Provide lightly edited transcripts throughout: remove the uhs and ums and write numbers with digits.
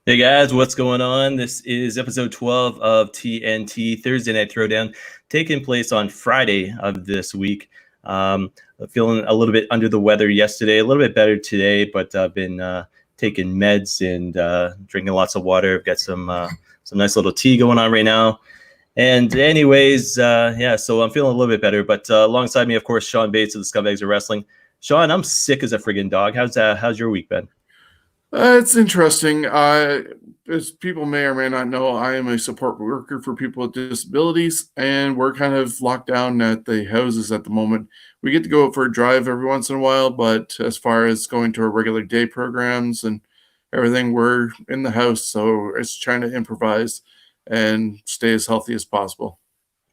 Hey guys, what's going on? This is episode 12 of TNT Thursday Night Throwdown, taking place on Friday of this week. Feeling a little bit under the weather yesterday, a little bit better today, but I've been taking meds and drinking lots of water. I've got some nice little tea going on right now. And anyways, so I'm feeling a little bit better. But alongside me, of course, Sean Bates of the Scumbags of Wrestling. Sean, I'm sick as a friggin' dog. How's your week been? It's interesting. As people may or may not know, I am a support worker for people with disabilities, and we're kind of locked down at the houses at the moment. We get to go out for a drive every once in a while, but as far as going to our regular day programs and everything, we're in the house, so it's trying to improvise and stay as healthy as possible.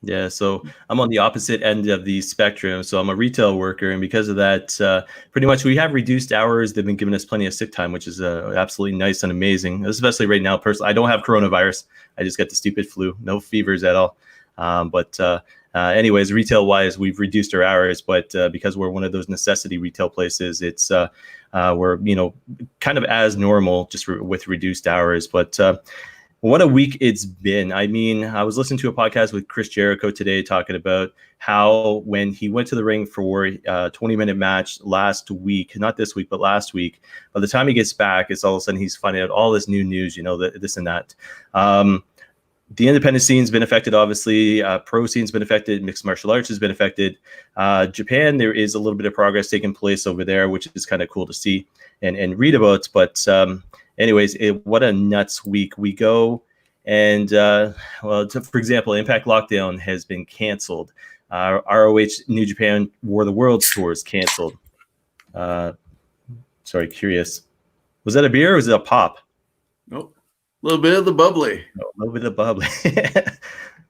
Yeah, so I'm on the opposite end of the spectrum. So I'm a retail worker, and because of that, pretty much we have reduced hours. They've been giving us plenty of sick time, which is absolutely nice and amazing. Especially right now, personally, I don't have coronavirus. I just got the stupid flu, no fevers at all. Anyways, retail-wise, we've reduced our hours, but because we're one of those necessity retail places, it's we're kind of as normal, just with reduced hours, but. What a week it's been. I mean, I was listening to a podcast with Chris Jericho today talking about how when he went to the ring for a 20-minute match last week, not this week, but last week, by the time he gets back, it's all of a sudden he's finding out all this new news, this and that. The independent scene's been affected, obviously. Pro scene's been affected. Mixed martial arts has been affected. Japan, there is a little bit of progress taking place over there, which is kind of cool to see and read about. But anyways, what a nuts week. We go and, for example, Impact Lockdown has been canceled. ROH New Japan War the Worlds tour is canceled. Sorry, curious. Was that a beer or was it a pop? Nope. A little bit of the bubbly. A little bit of bubbly.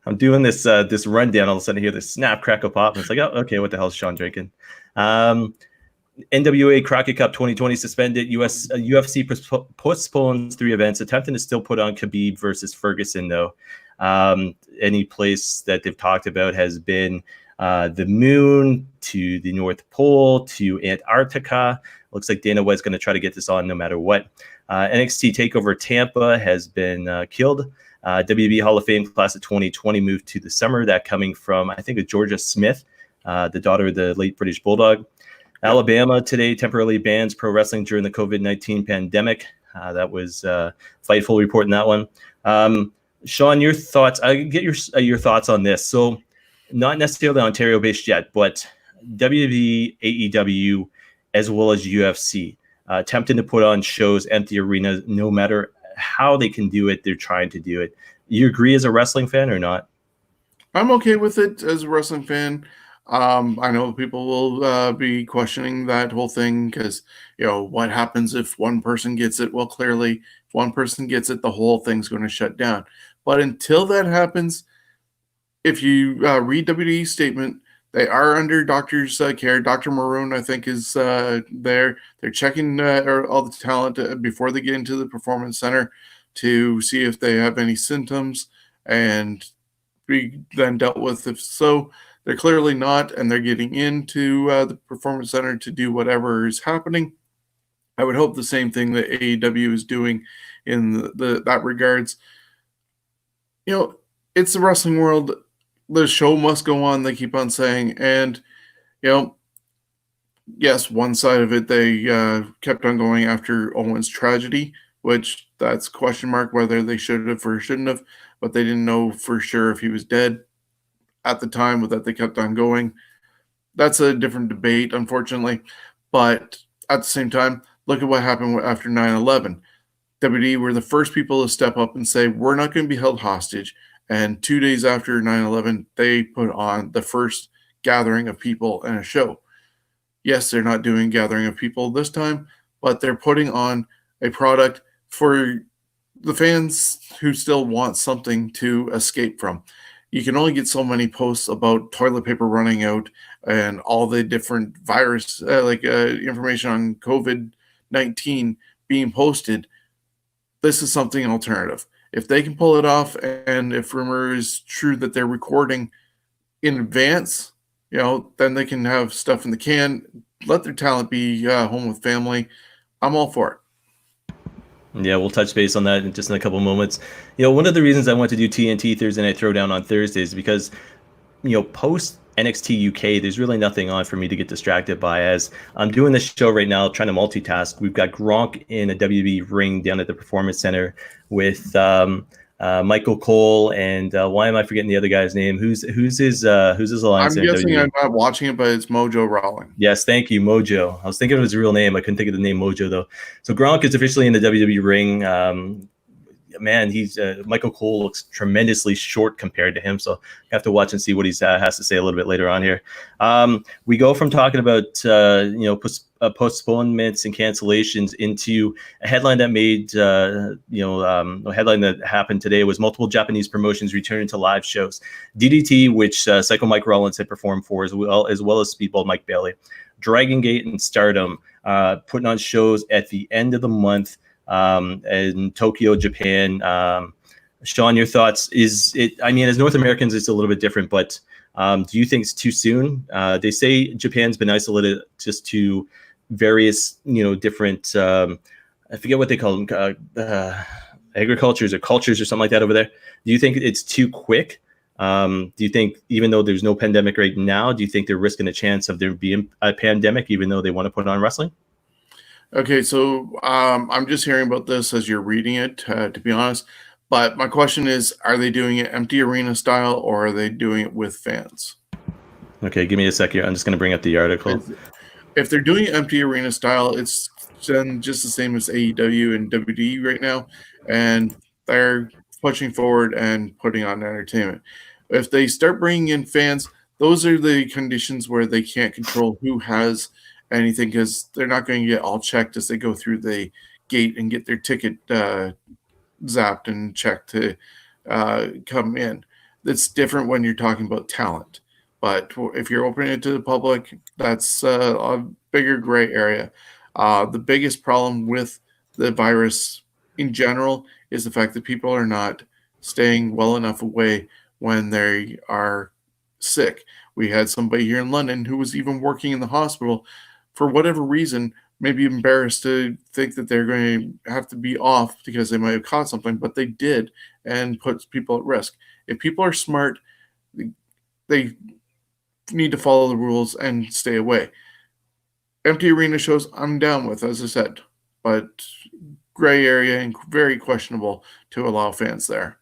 I'm doing this rundown. All of a sudden, I hear this snap, crackle, pop. And it's like, oh, okay, what the hell is Sean drinking? NWA Crockett Cup 2020 suspended. UFC postpones 3 events, attempting to still put on Khabib versus Ferguson, though. Any place that they've talked about has been the moon to the North Pole to Antarctica. Looks like Dana White's going to try to get this on no matter what. NXT TakeOver Tampa has been killed. WWE Hall of Fame class of 2020 moved to the summer. That coming from, I think, Georgia Smith, the daughter of the late British Bulldog. Alabama today temporarily bans pro wrestling during the COVID-19 pandemic. That was Fightful reporting that one. Sean, your thoughts? I get your thoughts on this. So, not necessarily Ontario-based yet, but WWE, AEW, as well as UFC, attempting to put on shows, empty arenas, no matter how they can do it, they're trying to do it. You agree as a wrestling fan or not? I'm okay with it as a wrestling fan. I know people will be questioning that whole thing because, what happens if one person gets it? Well, clearly, if one person gets it, the whole thing's going to shut down. But until that happens, if you read WWE's statement, they are under doctor's care. Dr. Maroon, I think, is there. They're checking all the talent before they get into the performance center to see if they have any symptoms and be then dealt with. If so, they're clearly not, and they're getting into the performance center to do whatever is happening. I would hope the same thing that AEW is doing in that regards. It's the wrestling world. The show must go on, they keep on saying. And, yes, one side of it, they kept on going after Owen's tragedy, which that's a question mark whether they should have or shouldn't have, but they didn't know for sure if he was dead at the time that they kept on going. That's a different debate, unfortunately. But at the same time, look at what happened after 9/11. WWE were the first people to step up and say, we're not going to be held hostage. And 2 days after 9/11, they put on the first gathering of people in a show. Yes, they're not doing gathering of people this time, but they're putting on a product for the fans who still want something to escape from. You can only get so many posts about toilet paper running out and all the different virus, information on COVID-19 being posted. This is something alternative. If they can pull it off, and if rumor is true that they're recording in advance, then they can have stuff in the can, let their talent be home with family. I'm all for it. Yeah, we'll touch base on that in just in a couple moments. One of the reasons I want to do TNT Thursday Night Throwdown on Thursdays is because post NXT UK, there's really nothing on for me to get distracted by. As I'm doing this show right now, trying to multitask. We've got Gronk in a WWE ring down at the Performance Center with Michael Cole and why am I forgetting the other guy's name? Who's his alliance? I'm guessing I'm not watching it, but it's Mojo Rawley. Yes, thank you, Mojo. I was thinking of his real name. I couldn't think of the name Mojo though. So Gronk is officially in the WWE ring. Man, he's Michael Cole looks tremendously short compared to him, so I have to watch and see what he has to say a little bit later on here. We go from talking about postponements and cancellations into a headline that made a headline that happened today was multiple Japanese promotions returning to live shows. DDT, which Psycho Mike Rollins had performed for, as well as Speedball Mike Bailey, Dragon Gate and Stardom putting on shows at the end of the month. In Tokyo, Japan. Sean, your thoughts? Is it? I mean, as North Americans, it's a little bit different, but do you think it's too soon? They say Japan's been isolated just to various, different. I forget what they call them, agricultures or cultures or something like that over there. Do you think it's too quick? Do you think, even though there's no pandemic right now, do you think they're risking a chance of there being a pandemic, even though they want to put on wrestling? Okay, so I'm just hearing about this as you're reading it, to be honest. But my question is, are they doing it empty arena style or are they doing it with fans? Okay, give me a sec here. I'm just going to bring up the article. If they're doing it empty arena style, it's then just the same as AEW and WWE right now, and they're pushing forward and putting on entertainment. If they start bringing in fans, those are the conditions where they can't control who has anything, because they're not going to get all checked as they go through the gate and get their ticket zapped and checked to come in. It's different when you're talking about talent, but if you're opening it to the public, that's a bigger gray area. The biggest problem with the virus in general is the fact that people are not staying well enough away when they are sick. We had somebody here in London who was even working in the hospital for whatever reason, maybe embarrassed to think that they're going to have to be off because they might have caught something, but they did, and puts people at risk. If people are smart, they need to follow the rules and stay away. Empty arena shows, I'm down with, as I said, but gray area and very questionable to allow fans there.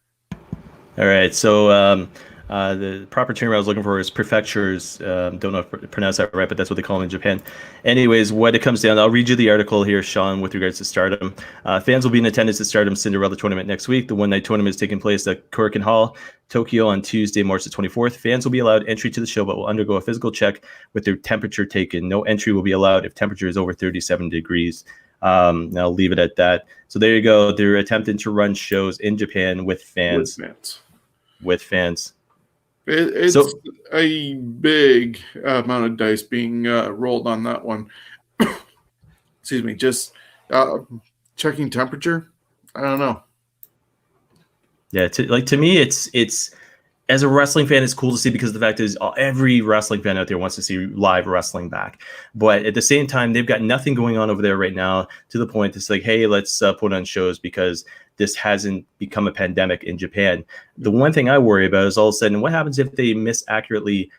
All right, so the proper term I was looking for is prefectures. Don't know if I pronounced that right, but that's what they call them in Japan. Anyways, what it comes down, I'll read you the article here, Sean, with regards to Stardom. Fans will be in attendance at Stardom Cinderella tournament next week. The one-night tournament is taking place at Korakuen Hall, Tokyo on Tuesday, March the 24th. Fans will be allowed entry to the show, but will undergo a physical check with their temperature taken. No entry will be allowed if temperature is over 37 degrees. I'll leave it at that. So there you go. They're attempting to run shows in Japan with fans. With fans. It's a big amount of dice being rolled on that one. Excuse me. Just checking temperature. I don't know. Yeah, to me, it's as a wrestling fan, it's cool to see, because the fact is every wrestling fan out there wants to see live wrestling back. But at the same time, they've got nothing going on over there right now, to the point it's like, hey, let's put on shows because this hasn't become a pandemic in Japan. The one thing I worry about is all of a sudden, what happens if they miss accurately,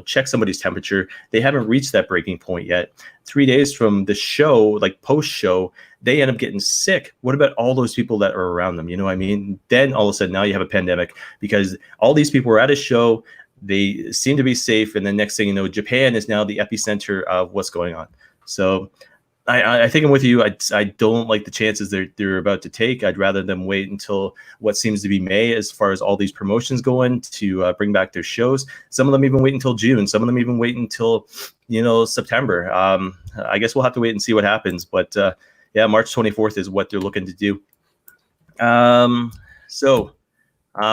check somebody's temperature? They haven't reached that breaking point yet. 3 days from the show, like post-show, they end up getting sick. What about all those people that are around them? You know what I mean? Then all of a sudden, now you have a pandemic because all these people were at a show. They seem to be safe. And the next thing you know, Japan is now the epicenter of what's going on. So I think I'm with you. I don't like the chances they're about to take. I'd rather them wait until what seems to be May, as far as all these promotions going to bring back their shows. Some of them even wait until June. Some of them even wait until September. I guess we'll have to wait and see what happens. But yeah, March 24th is what they're looking to do. So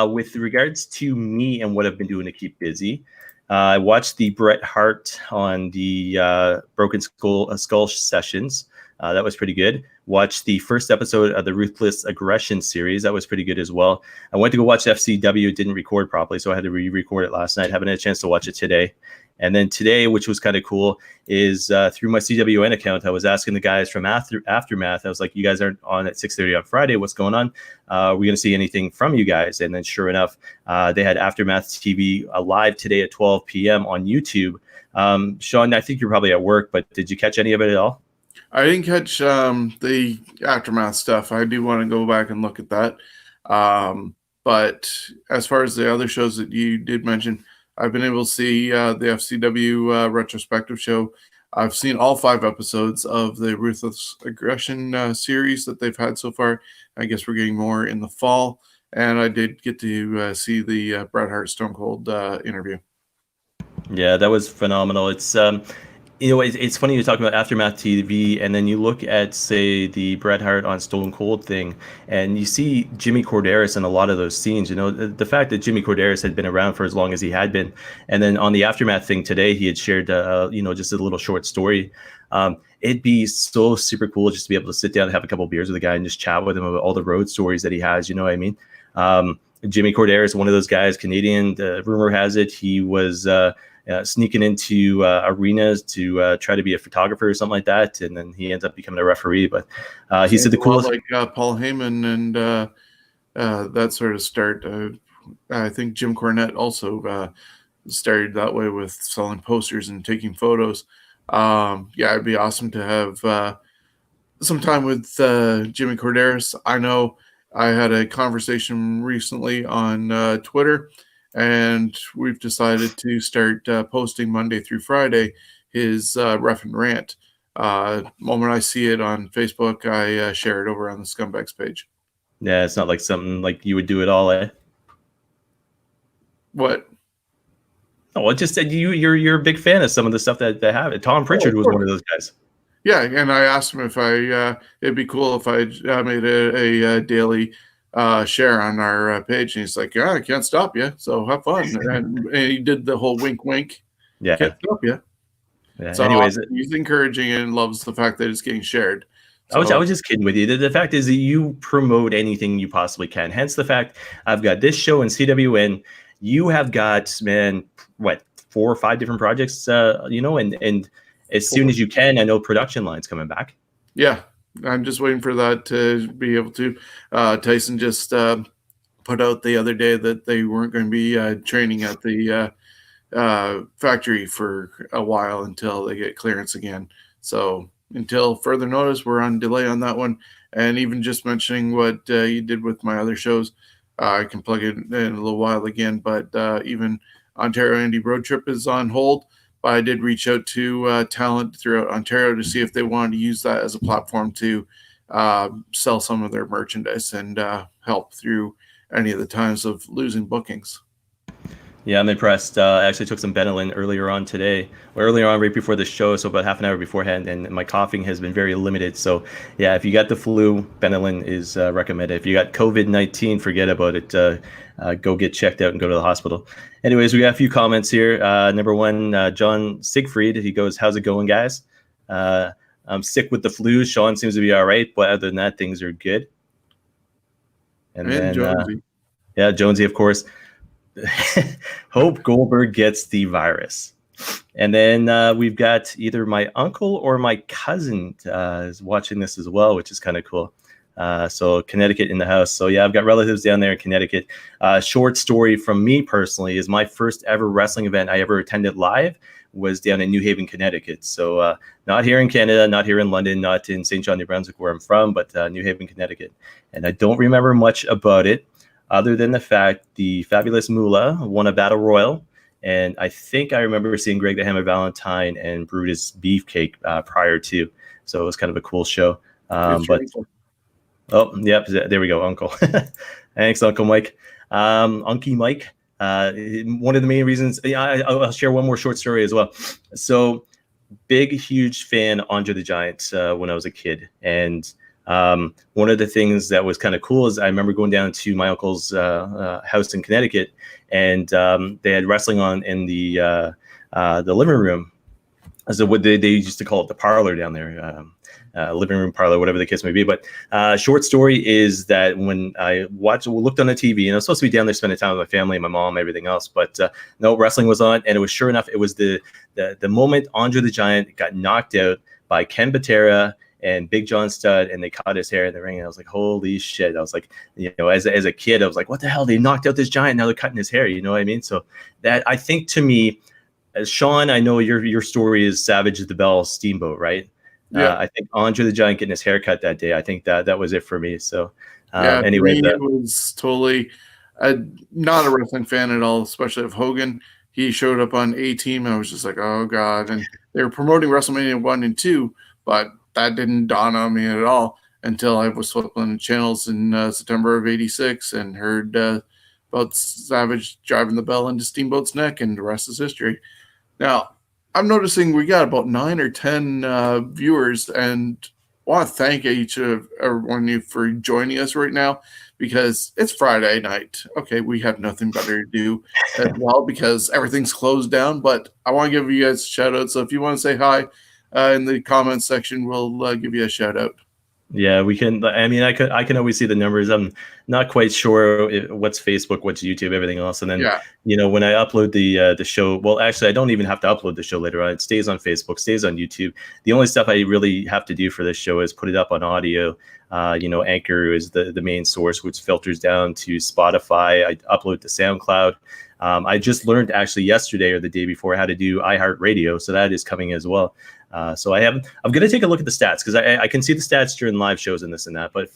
with regards to me and what I've been doing to keep busy, I watched the Bret Hart on the Broken Skull sessions. That was pretty good. Watched the first episode of the Ruthless Aggression series. That was pretty good as well. I went to go watch FCW. It didn't record properly, so I had to re-record it last night. Haven't had a chance to watch it today. And then today, which was kind of cool, is through my CWN account, I was asking the guys from Aftermath. I was like, you guys aren't on at 6:30 on Friday. What's going on? Are we going to see anything from you guys? And then sure enough, they had Aftermath TV live today at 12 p.m. on YouTube. Sean, I think you're probably at work, but did you catch any of it at all? I didn't catch the Aftermath stuff. I do want to go back and look at that. But as far as the other shows that you did mention, I've been able to see the FCW retrospective show. I've seen all 5 episodes of the Ruthless Aggression series that they've had so far. I guess we're getting more in the fall. And I did get to see the Bret Hart Stone Cold interview. Yeah, that was phenomenal. It's it's funny you're talking about Aftermath TV, and then you look at, say, the Bret Hart on Stone Cold thing, and you see Jimmy Corderas in a lot of those scenes. The fact that Jimmy Corderas had been around for as long as he had been, and then on the Aftermath thing today, he had shared, just a little short story. It'd be so super cool just to be able to sit down and have a couple of beers with the guy and just chat with him about all the road stories that he has. You know what I mean? Jimmy Corderas, one of those guys, Canadian. The rumor has it he was sneaking into arenas to try to be a photographer or something like that, and then he ends up becoming a referee. But he said the coolest, like Paul Heyman and that sort of start. I think Jim Cornette also started that way with selling posters and taking photos. It'd be awesome to have some time with Jimmy Corderas. I know I had a conversation recently on Twitter, and we've decided to start posting Monday through Friday his Ref and Rant. Moment I see it on Facebook, I share it over on the Scumbags page. Yeah, it's not like something like you would do it all, eh? What? Oh, I just said you're a big fan of some of the stuff that they have. Tom Pritchard was one of those guys. Yeah, and I asked him if it'd be cool if I made a daily share on our page, and he's like, "Yeah, I can't stop you, so have fun." and he did the whole wink, wink. Yeah, can't stop you. Yeah. So anyways, he's encouraging and loves the fact that it's getting shared. So, I was just kidding with you. The fact is that you promote anything you possibly can. Hence the fact I've got this show in CWN. You have got, man, 4 or 5 different projects, and as soon as you can, I know production line's coming back. Yeah, I'm just waiting for that to be able to. Tyson just put out the other day that they weren't going to be training at the factory for a while until they get clearance again. So until further notice, we're on delay on that one. And even just mentioning what you did with my other shows, I can plug it in a little while again. But even Ontario Indie Road Trip is on hold. But I did reach out to talent throughout Ontario to see if they wanted to use that as a platform to sell some of their merchandise and help through any of the times of losing bookings. Yeah, I'm impressed. I actually took some Benylin earlier on right before the show, so about half an hour beforehand, and my coughing has been very limited. So, yeah, if you got the flu, Benylin is recommended. If you got COVID-19, forget about it. Go get checked out and go to the hospital. Anyways, we got a few comments here. Number one, John Siegfried, he goes, "How's it going, guys? I'm sick with the flu. Sean seems to be all right, but other than that, things are good." And then, Jonesy. Jonesy, of course. Hope Goldberg gets the virus. And then we've got either my uncle or my cousin is watching this as well, which is kind of cool. So Connecticut in the house. So yeah, I've got relatives down there in Connecticut. Short story from me personally is my first ever wrestling event I ever attended live was down in New Haven, Connecticut. So not here in Canada, not here in London, not in St. John, New Brunswick, where I'm from, but New Haven, Connecticut. And I don't remember much about it, other than the fact the Fabulous Moolah won a battle royal. And I think I remember seeing Greg the Hammer Valentine and Brutus Beefcake prior to. So it was kind of a cool show. Oh, yep, there we go, Uncle. Thanks, Uncle Mike. Unky Mike. One of the main reasons, I'll share one more short story as well. So big, huge fan of Andre the Giant when I was a kid. And one of the things that was kind of cool is I remember going down to my uncle's house in Connecticut, and they had wrestling on in the living room. as what they used to call it, the parlor down there, living room parlor, whatever the case may be. But short story is that when I looked on the TV, and I was supposed to be down there spending time with my family, my mom, everything else, but no, wrestling was on, and it was sure enough, it was the moment Andre the Giant got knocked out by Ken Patera and Big John Studd, and they cut his hair in the ring, and I was like, holy shit. I was like, as a kid, I was like, what the hell? They knocked out this giant, now they're cutting his hair, you know what I mean? So that, I think, to me, as Sean, I know your story is Savage the Bell Steamboat, right? Yeah. I think Andre the Giant getting his haircut that day, I think that was it for me. So Yeah, anyway, me, it was totally not a wrestling fan at all, especially of Hogan. He showed up on A-Team, and I was just like, oh, God. And they were promoting WrestleMania 1 and 2, but that didn't dawn on me at all until I was flipping the channels in September of '86 and heard about Savage driving the bell into Steamboat's neck, and the rest is history. Now, I'm noticing we got about 9 or 10 viewers, and I want to thank each of everyone of you for joining us right now, because it's Friday night. Okay, we have nothing better to do as well because everything's closed down, but I want to give you guys a shout out. So if you want to say hi in the comments section, we'll give you a shout out. Yeah, we can. I mean, I can always see the numbers. I'm not quite sure what's Facebook, what's YouTube, everything else. And then, when I upload the show, well, actually, I don't even have to upload the show later on. It stays on Facebook, stays on YouTube. The only stuff I really have to do for this show is put it up on audio. Anchor is the main source, which filters down to Spotify. I upload to SoundCloud. I just learned actually yesterday or the day before how to do iHeartRadio, so that is coming as well. So I'm going to take a look at the stats, because I can see the stats during live shows and this and that. But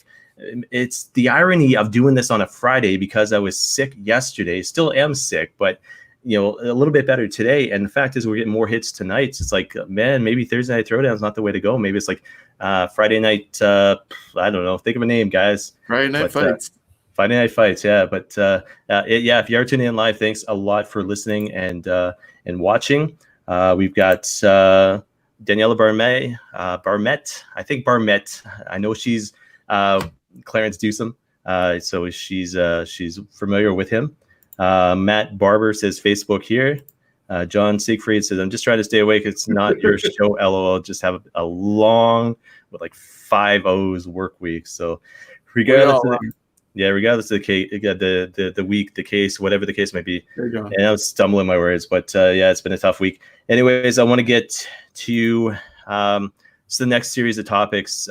it's the irony of doing this on a Friday, because I was sick yesterday, still am sick, but a little bit better today. And the fact is, we're getting more hits tonight. It's like, man, maybe Thursday Night Throwdown is not the way to go. Maybe it's like Friday night. I don't know. Think of a name, guys. Friday Night Fights. Friday Night Fights, yeah. But if you are tuning in live, thanks a lot for listening and watching. We've got Daniela Barmet. I think Barmet. I know she's Clarence Dewsum, so she's familiar with him. Matt Barber says Facebook here. John Siegfried says, I'm just trying to stay awake. It's not your show, LOL. Just have a long, with like 5 O's work week. So regardless of the week, the case, whatever the case might be. There you go. And I'm stumbling my words, but it's been a tough week. Anyways, I want to get to the next series of topics.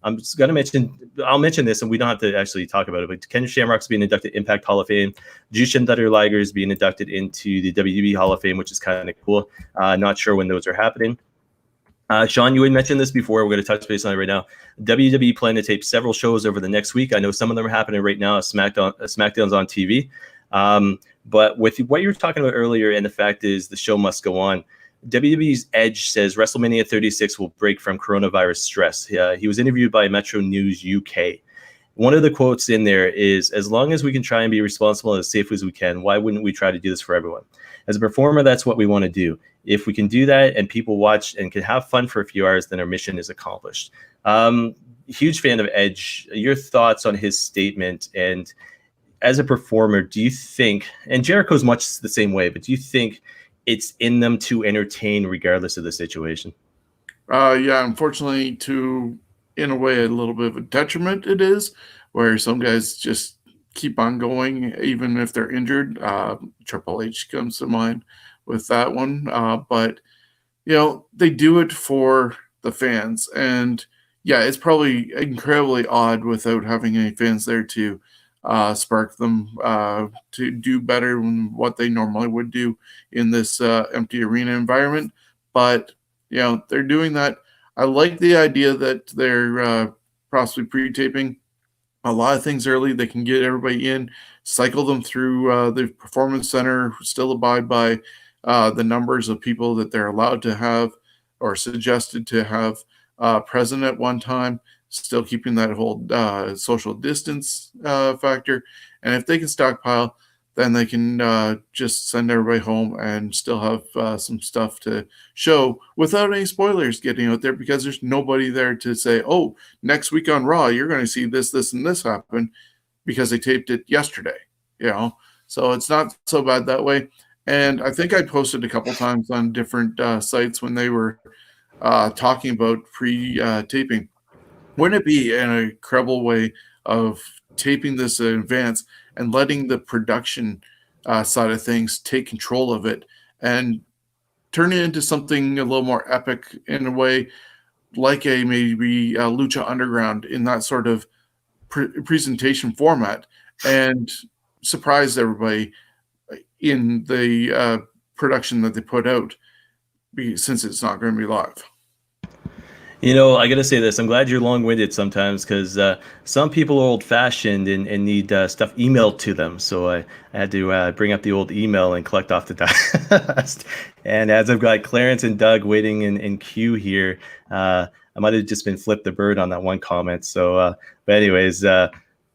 I'm just going to I'll mention this, and we don't have to actually talk about it, but Ken Shamrock's being inducted Impact Hall of Fame. Jushin Thunder Liger is being inducted into the WWE Hall of Fame, which is kind of cool. Not sure when those are happening. Sean, you had mentioned this before. We're going to touch base on it right now. WWE plan to tape several shows over the next week. I know some of them are happening right now. SmackDown's on TV. But with what you were talking about earlier, and the fact is the show must go on, WWE's Edge says WrestleMania 36 will break from coronavirus stress. He was interviewed by Metro News UK. One of the quotes in there is, as long as we can try and be responsible as safe as we can, why wouldn't we try to do this for everyone? As a performer, that's what we want to do. If we can do that and people watch and can have fun for a few hours, then our mission is accomplished. Huge fan of Edge. Your thoughts on his statement, and as a performer, do you think, and Jericho's much the same way, but do you think it's in them to entertain regardless of the situation? Unfortunately, in a way, a little bit of a detriment it is, where some guys just keep on going even if they're injured. Triple H comes to mind with that one. But they do it for the fans, and it's probably incredibly odd without having any fans there to spark them to do better than what they normally would do in this empty arena environment. But they're doing that. I like the idea that they're possibly pre-taping a lot of things early. They can get everybody in, cycle them through the performance center, still abide by the numbers of people that they're allowed to have or suggested to have present at one time, still keeping that whole social distance factor. And if they can stockpile, then they can just send everybody home and still have some stuff to show without any spoilers getting out there, because there's nobody there to say, oh, next week on Raw, you're going to see this, this, and this happen because they taped it yesterday, So it's not so bad that way. And I think I posted a couple times on different sites when they were talking about pre-taping. Wouldn't it be an incredible way of taping this in advance and letting the production side of things take control of it and turn it into something a little more epic in a way, like a maybe Lucha Underground in that sort of presentation format, and surprise everybody in the production that they put out, since it's not going to be live. You know, I gotta say this. I'm glad you're long-winded sometimes because some people are old-fashioned and need stuff emailed to them. So I had to bring up the old email and collect off the dust. And as I've got Clarence and Doug waiting in queue here, I might have just been flipped the bird on that one comment. So, but anyways,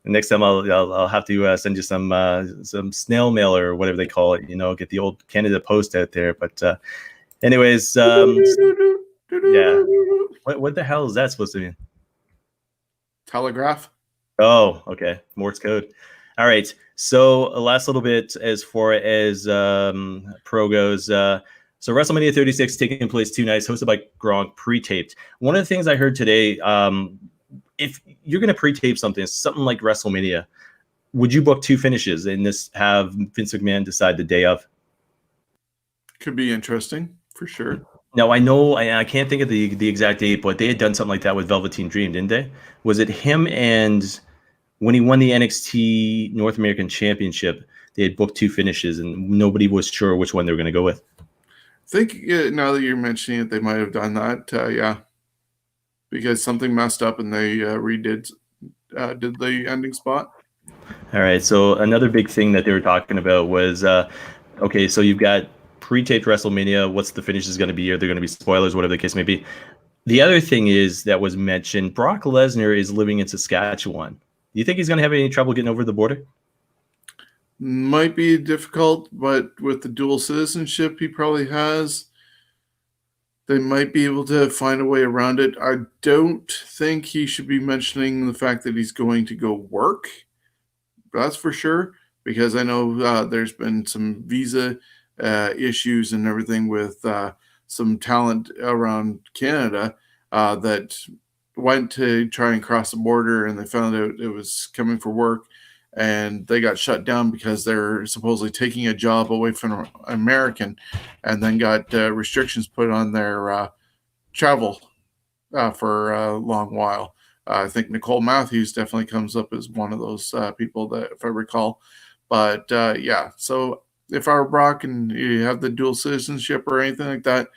next time I'll have to send you some snail mail or whatever they call it. You know, get the old Canada Post out there. But anyways, yeah. What the hell is that supposed to mean? Telegraph. Oh, okay. Morse code. All right. So last little bit as far as pro goes. So WrestleMania 36 taking place 2 nights, hosted by Gronk, pre-taped. One of the things I heard today, if you're going to pre-tape something like WrestleMania, would you book 2 finishes and this have Vince McMahon decide the day of? Could be interesting for sure. Now, I know I can't think of the exact date, but they had done something like that with Velveteen Dream, didn't they? Was it him and when he won the NXT North American Championship, they had booked 2 finishes and nobody was sure which one they were going to go with? I think now that you're mentioning it, they might have done that. Yeah, because something messed up and they did the ending spot. All right. So another big thing that they were talking about was, okay, so you've got pre-taped WrestleMania. What's the finishes going to be? Are there going to be spoilers? Whatever the case may be. The other thing is that was mentioned, Brock Lesnar is living in Saskatchewan. Do you think he's going to have any trouble getting over the border? Might be difficult, but with the dual citizenship he probably has, they might be able to find a way around it. I don't think he should be mentioning the fact that he's going to go work. That's for sure, because I know there's been some visa issues and everything with some talent around Canada that went to try and cross the border, and they found out it was coming for work, and they got shut down because they're supposedly taking a job away from an American, and then got restrictions put on their travel for a long while. I think Nicole Matthews definitely comes up as one of those people that, if I recall. But yeah, so if I were Brock and you have the dual citizenship or anything like that,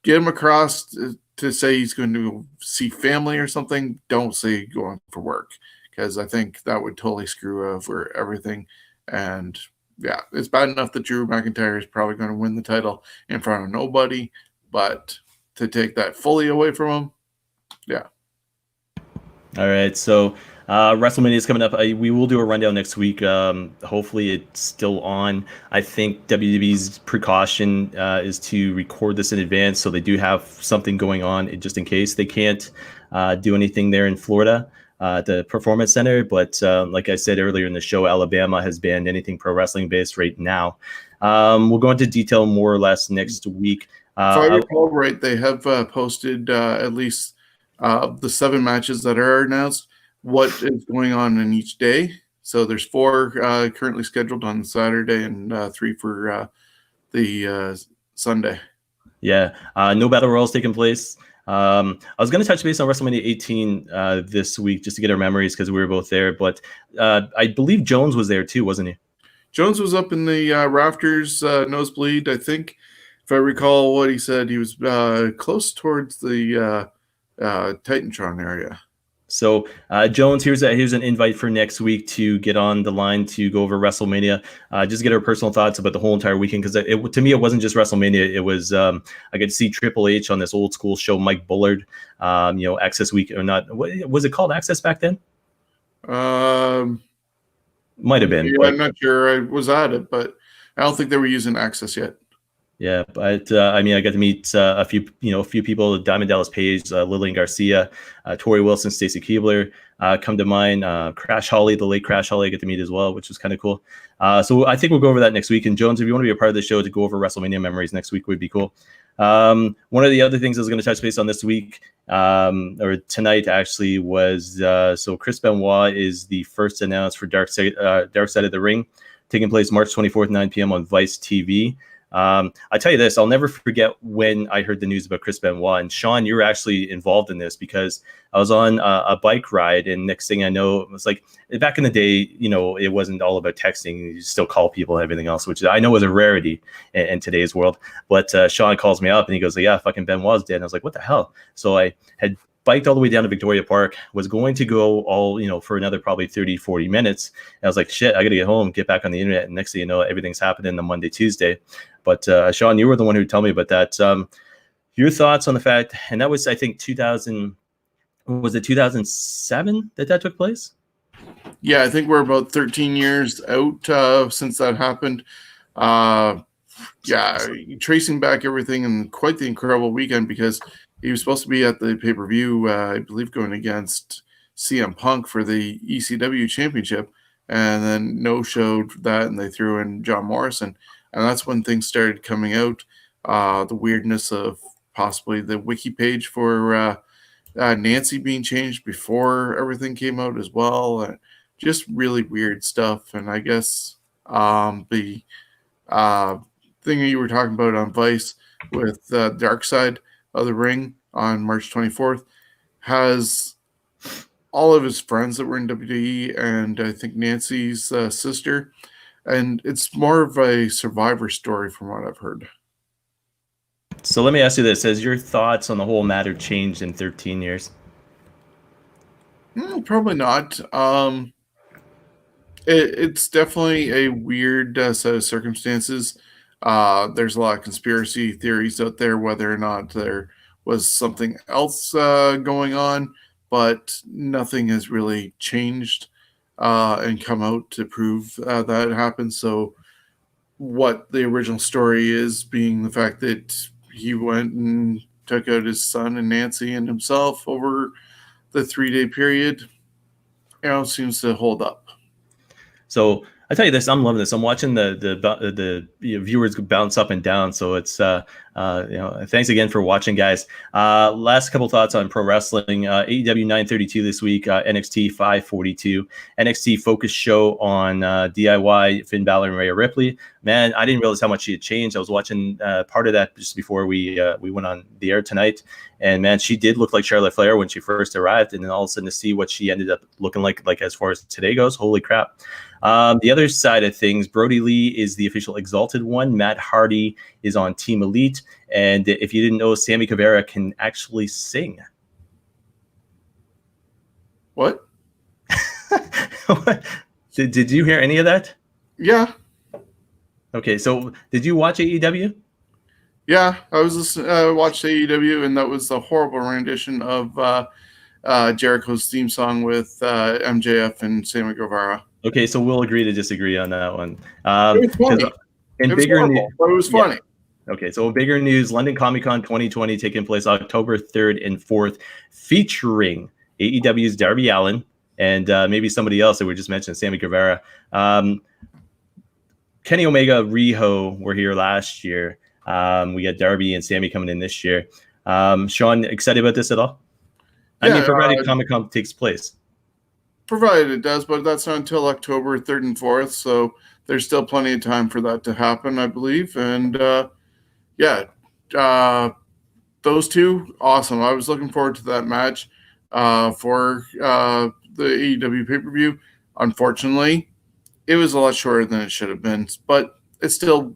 get him across to say he's going to see family or something. Don't say going for work, because I think that would totally screw over everything. And yeah, it's bad enough that Drew McIntyre is probably going to win the title in front of nobody, but to take that fully away from him, yeah. All right, so WrestleMania is coming up. We will do a rundown next week. Hopefully, it's still on. I think WWE's precaution is to record this in advance, so they do have something going on just in case they can't do anything there in Florida, the Performance Center. But like I said earlier in the show, Alabama has banned anything pro wrestling based right now. We'll go into detail more or less next week. If I recall right, they have posted at least the 7 matches that are announced, what is going on in each day. So there's 4 currently scheduled on Saturday and 3 for the Sunday. Yeah, no battle royals taking place. I was going to touch base on WrestleMania 18 this week just to get our memories because we were both there. But I believe Jones was there too, wasn't he? Jones was up in the rafters, nosebleed. I think, if I recall what he said, he was close towards the Titantron area. So Jones, here's an invite for next week to get on the line to go over WrestleMania. Just get our personal thoughts about the whole entire weekend, because to me it wasn't just WrestleMania. It was I could see Triple H on this old school show, Mike Bullard. Access Week or not? Was it called Access back then? Might have been. Yeah, I'm not sure. I was at it, but I don't think they were using Access yet. Yeah, but I mean, I got to meet a few people: Diamond Dallas Page, Lillian Garcia, Tori Wilson, Stacy Keebler come to mind. Crash Holly, the late Crash Holly, I get to meet as well, which was kind of cool. So I think we'll go over that next week. And Jones, if you want to be a part of the show to go over WrestleMania memories next week, would be cool. One of the other things I was going to touch base on this week, or tonight actually, was so Chris Benoit is the first announced for Dark Side of the Ring, taking place March 24th, 9 p.m. on Vice TV. I tell you this, I'll never forget when I heard the news about Chris Benoit. And Sean, you were actually involved in this because I was on a bike ride, and next thing I know, it was like back in the day, it wasn't all about texting. You still call people and everything else, which I know was a rarity in today's world. But Sean calls me up and he goes, "Yeah, fucking Benoit's dead." And I was like, "What the hell?" So I had biked all the way down to Victoria Park, was going to go all, for another probably 30, 40 minutes. And I was like, shit, I got to get home, get back on the internet. And next thing you know, everything's happening on Monday, Tuesday. But Sean, you were the one who told me about that. Your thoughts on the fact, and that was, I think, 2007 that took place? Yeah, I think we're about 13 years out since that happened. Yeah, tracing back everything, and quite the incredible weekend, because he was supposed to be at the pay-per-view, I believe, going against CM Punk for the ECW championship, and then no-showed that, and they threw in John Morrison. And that's when things started coming out, the weirdness of possibly the wiki page for Nancy being changed before everything came out as well. Just really weird stuff. And I guess the thing you were talking about on Vice with Dark Side of the Ring on March 24th has all of his friends that were in WWE, and I think Nancy's sister. And it's more of a Survivor story from what I've heard. So let me ask you this. Has your thoughts on the whole matter changed in 13 years? Probably not. It's definitely a weird set of circumstances. There's a lot of conspiracy theories out there, whether or not there was something else going on, but nothing has really changed and come out to prove that happened. So what the original story is, being the fact that he went and took out his son and Nancy and himself over the 3-day period, seems to hold up. So I tell you this, I'm loving this. I'm watching the viewers bounce up and down. So it's thanks again for watching, guys. Last couple thoughts on pro wrestling. AEW 932 this week. NXT 542. NXT Focus Show on DIY, Finn Balor and Rhea Ripley. Man, I didn't realize how much she had changed. I was watching part of that just before we went on the air tonight, and man, she did look like Charlotte Flair when she first arrived, and then all of a sudden to see what she ended up looking like as far as today goes, holy crap. The other side of things, Brody Lee is the official Exalted One. Matt Hardy is on Team Elite. And if you didn't know, Sammy Guevara can actually sing. What? Did you hear any of that? Yeah. Okay, so did you watch AEW? Yeah, I was watched AEW, and that was a horrible rendition of Jericho's theme song with MJF and Sammy Guevara. Okay, so we'll agree to disagree on that one. It was funny. But it was funny. Yeah. Okay, so bigger news, London Comic-Con 2020 taking place October 3rd and 4th, featuring AEW's Darby Allin and maybe somebody else that we just mentioned, Sammy Guevara. Kenny Omega, Riho were here last year. We got Darby and Sammy coming in this year. Sean, excited about this at all? I mean, provided Comic-Con takes place. Provided it does, but that's not until October 3rd and 4th, so there's still plenty of time for that to happen, I believe. And those two, awesome. I was looking forward to that match for the AEW pay-per-view. Unfortunately, it was a lot shorter than it should have been, but it still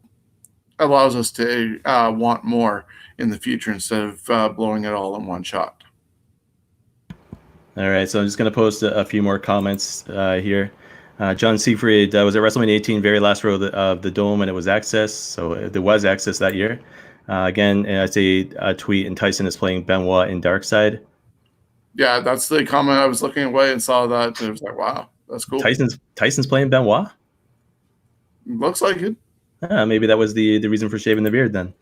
allows us to want more in the future instead of blowing it all in one shot. All right, so I'm just going to post a few more comments here. John Siegfried was at WrestleMania 18, very last row of the Dome, and it was Access. So there was Access that year. Again, I say a tweet, and Tyson is playing Benoit in Darkside. Yeah, that's the comment. I was looking away and saw that. And it was like, wow, that's cool. Tyson's playing Benoit? Looks like it. Maybe that was the reason for shaving the beard then.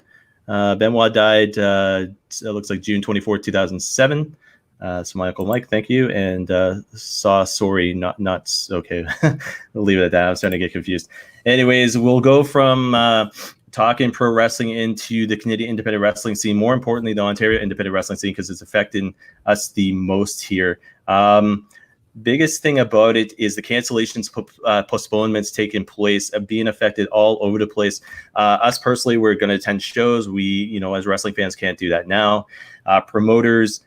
Benoit died, it looks like June 24th, 2007. So my Uncle Mike, thank you. And sorry, not okay. We'll leave it at that. I was starting to get confused. Anyways, we'll go from talking pro wrestling into the Canadian independent wrestling scene. More importantly, the Ontario independent wrestling scene, because it's affecting us the most here. Biggest thing about it is the cancellations, postponements taking place, being affected all over the place. Us personally, we're going to attend shows. We, as wrestling fans, can't do that now. Promoters,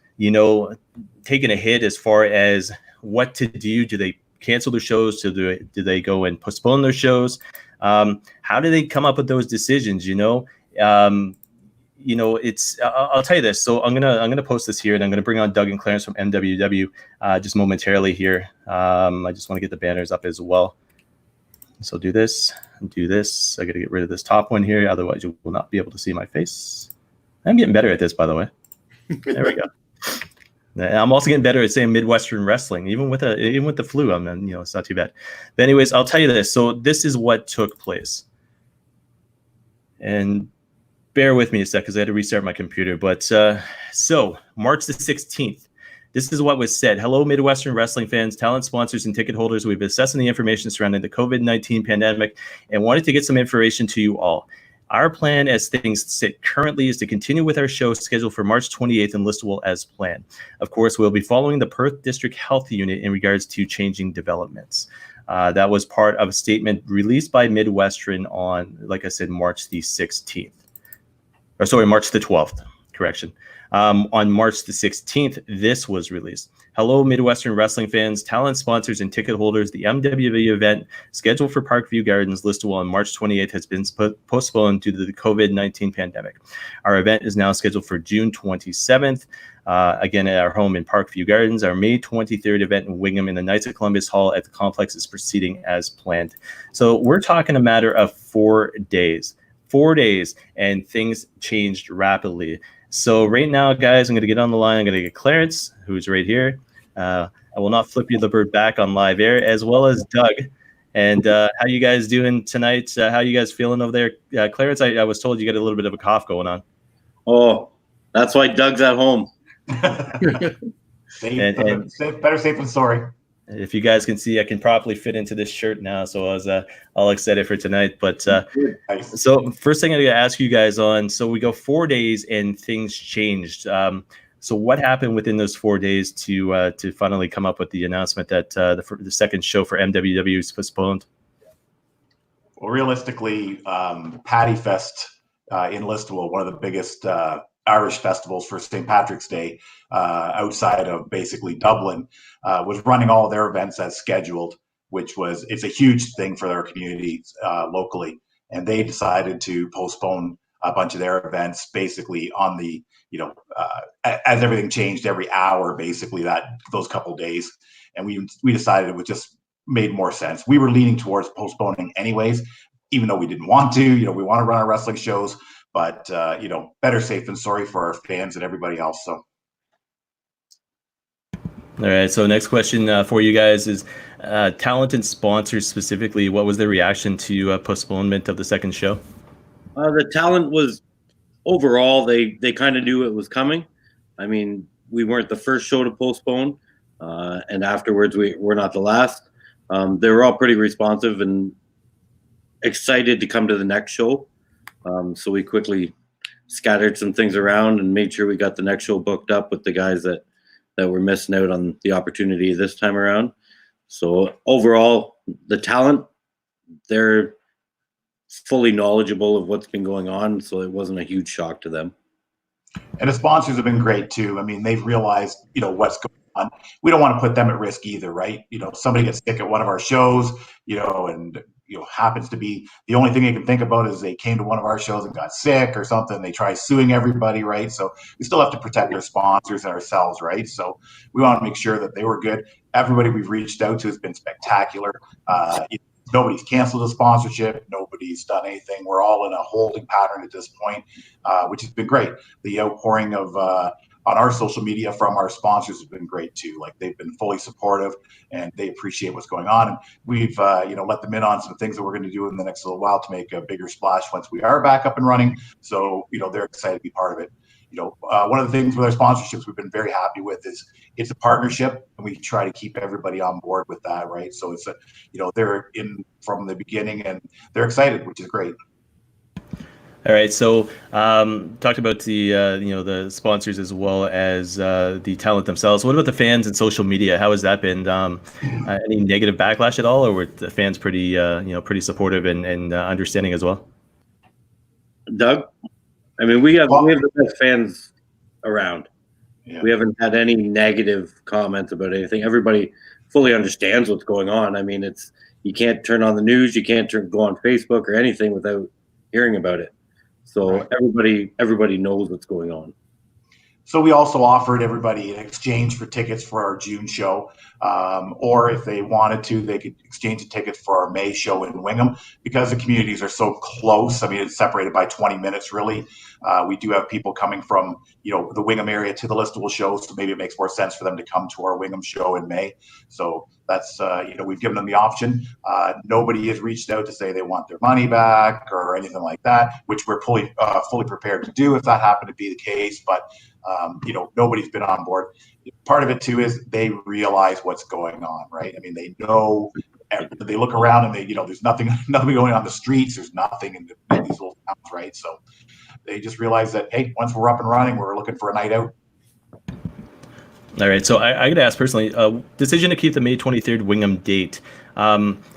taking a hit as far as what to do. Do they cancel their shows? Do they go and postpone their shows? How do they come up with those decisions? It's I'll tell you this. So I'm gonna post this here, and I'm gonna bring on Doug and Clarence from MWW just momentarily here. I just want to get the banners up as well. So do this and do this. I gotta get rid of this top one here, otherwise you will not be able to see my face. I'm getting better at this, by the way. There we go. I'm also getting better at saying Midwestern wrestling, even with the flu. It's not too bad. But anyways, I'll tell you this. So this is what took place, and bear with me a sec because I had to restart my computer. But so March the 16th, this is what was said. Hello, Midwestern wrestling fans, talent sponsors, and ticket holders. We've been assessing the information surrounding the COVID-19 pandemic and wanted to get some information to you all. Our plan as things sit currently is to continue with our show scheduled for March 28th in Listowel as planned. Of course, we'll be following the Perth District Health Unit in regards to changing developments. That was part of a statement released by Midwestern on, like I said, March the 16th. Or sorry, March the 12th, correction. On March the 16th, this was released. Hello, Midwestern wrestling fans, talent sponsors, and ticket holders. The MWW event scheduled for Parkview Gardens Listowel on March 28th has been postponed due to the COVID-19 pandemic. Our event is now scheduled for June 27th, again at our home in Parkview Gardens. Our May 23rd event in Wingham in the Knights of Columbus Hall at the complex is proceeding as planned. So we're talking a matter of 4 days. 4 days, and things changed rapidly. So right now, guys, I'm going to get on the line. I'm going to get Clarence, who's right here. I will not flip you the bird back on live air, as well as Doug. And how you guys doing tonight? How you guys feeling over there? Clarence, I was told you got a little bit of a cough going on. Oh, that's why Doug's at home. Better safe than sorry. If you guys can see, I can properly fit into this shirt now, so I was all excited for tonight. But Nice. So first thing I'm going to ask you guys on, so we go 4 days and things changed. So what happened within those 4 days to finally come up with the announcement that the second show for MWW is postponed? Well, realistically, Paddy Fest in Listowel, one of the biggest Irish festivals for St. Patrick's Day outside of basically Dublin, was running all their events as scheduled, it's a huge thing for their community locally. And they decided to postpone a bunch of their events basically on the, as everything changed every hour, basically those couple days. And we decided it was just made more sense. We were leaning towards postponing anyways, even though we didn't want to, we want to run our wrestling shows, but better safe than sorry for our fans and everybody else. So. All right. So next question for you guys is talent and sponsors specifically. What was their reaction to postponement of the second show? The talent was overall, they kind of knew it was coming. I mean, we weren't the first show to postpone, and afterwards we're not the last. They were all pretty responsive and excited to come to the next show. So we quickly scattered some things around and made sure we got the next show booked up with the guys that were missing out on the opportunity this time around. So overall, the talent, they're fully knowledgeable of what's been going on, so it wasn't a huge shock to them. And the sponsors have been great too. I mean, they've realized, what's going on. We don't want to put them at risk either, right? Somebody gets sick at one of our shows, and happens to be the only thing they can think about is they came to one of our shows and got sick or something. They try suing everybody, right? So we still have to protect our sponsors and ourselves, right? So we want to make sure that they were good. Everybody we've reached out to has been spectacular. Nobody's canceled a sponsorship. Nobody's done anything. We're all in a holding pattern at this point, which has been great. The outpouring of on our social media from our sponsors has been great too. Like they've been fully supportive and they appreciate what's going on. And we've, let them in on some things that we're going to do in the next little while to make a bigger splash once we are back up and running. So, they're excited to be part of it. One of the things with our sponsorships we've been very happy with is it's a partnership, and we try to keep everybody on board with that, right? So it's they're in from the beginning and they're excited, which is great. All right, so talked about the sponsors as well as the talent themselves. What about the fans and social media? How has that been? Any negative backlash at all, or were the fans pretty supportive and understanding as well? Doug, I mean, we have the best fans around. Yeah. We haven't had any negative comments about anything. Everybody fully understands what's going on. I mean, you can't turn on the news, you can't go on Facebook or anything without hearing about it. So right. Everybody knows what's going on. So we also offered everybody an exchange for tickets for our June show, or if they wanted to, they could exchange the tickets for our May show in Wingham because the communities are so close. I mean, it's separated by 20 minutes, really. We do have people coming from, the Wingham area to the Listowel show, so maybe it makes more sense for them to come to our Wingham show in May. So that's, we've given them the option. Nobody has reached out to say they want their money back or anything like that, which we're fully prepared to do if that happened to be the case. But nobody's been on board. Part of it too is they realize what's going on, right? I mean, they know, they look around and there's nothing going on the streets. There's nothing in these little towns, right? So they just realize that, hey, once we're up and running, we're looking for a night out. All right, so I got to ask personally, decision to keep the May 23rd Wingham date.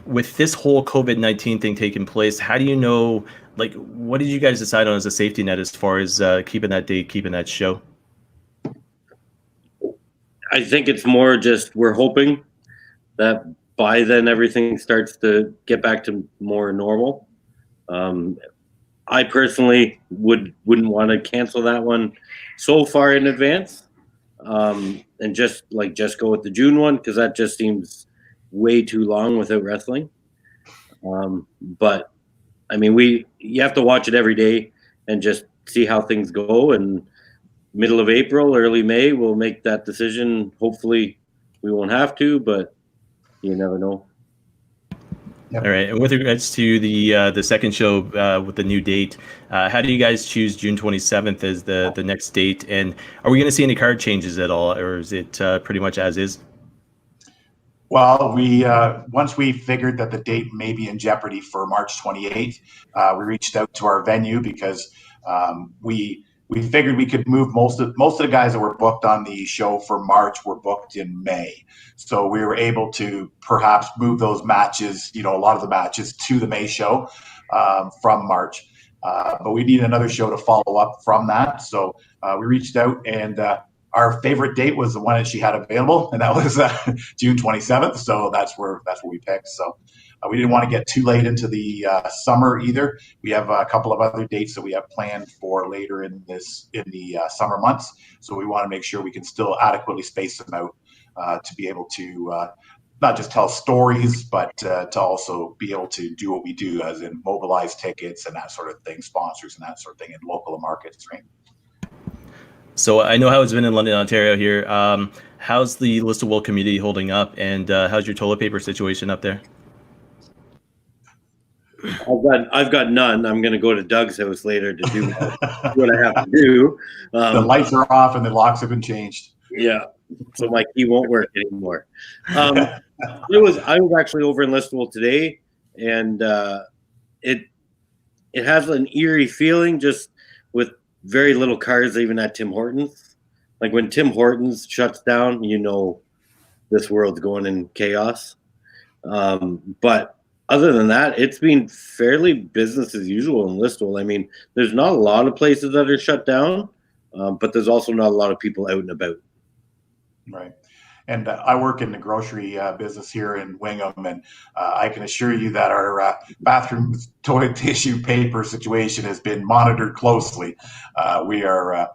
With this whole COVID-19 thing taking place, how do you know, what did you guys decide on as a safety net as far as keeping that date, keeping that show? I think it's more just we're hoping that by then everything starts to get back to more normal. I personally wouldn't want to cancel that one so far in advance, and just go with the June one because that just seems way too long without wrestling. But I mean, you have to watch it every day and just see how things go. And middle of April, early May, we'll make that decision. Hopefully, we won't have to, but you never know. Yep. All right. And with regards to the second show with the new date, how do you guys choose June 27th as the next date? And are we going to see any card changes at all, or is it pretty much as is? Well, we once we figured that the date may be in jeopardy for March 28th, we reached out to our venue because we figured we could move most of the guys that were booked on the show for March were booked in May. So we were able to perhaps move those matches, a lot of the matches to the May show from March. But we need another show to follow up from that. So we reached out and our favorite date was the one that she had available, and that was June 27th. So that's what we picked. So we didn't want to get too late into the summer either. We have a couple of other dates that we have planned for later in the summer months. So we want to make sure we can still adequately space them out to be able to not just tell stories, but to also be able to do what we do, as in mobilize tickets and that sort of thing, sponsors and that sort of thing in local markets, right? So I know how it's been in London, Ontario here. How's the Listowel community holding up, and how's your toilet paper situation up there? I've got none. I'm going to go to Doug's house later to do what I have to do. The lights are off and the locks have been changed. Yeah, so my key won't work anymore. I was actually over in Listowel today, and it has an eerie feeling just with very little cars even at Tim Hortons. Like when Tim Hortons shuts down, this world's going in chaos. But other than that, it's been fairly business as usual in Listowel. I mean, there's not a lot of places that are shut down, but there's also not a lot of people out and about. Right. And I work in the grocery business here in Wingham, and I can assure you that our bathroom toilet tissue paper situation has been monitored closely. We're a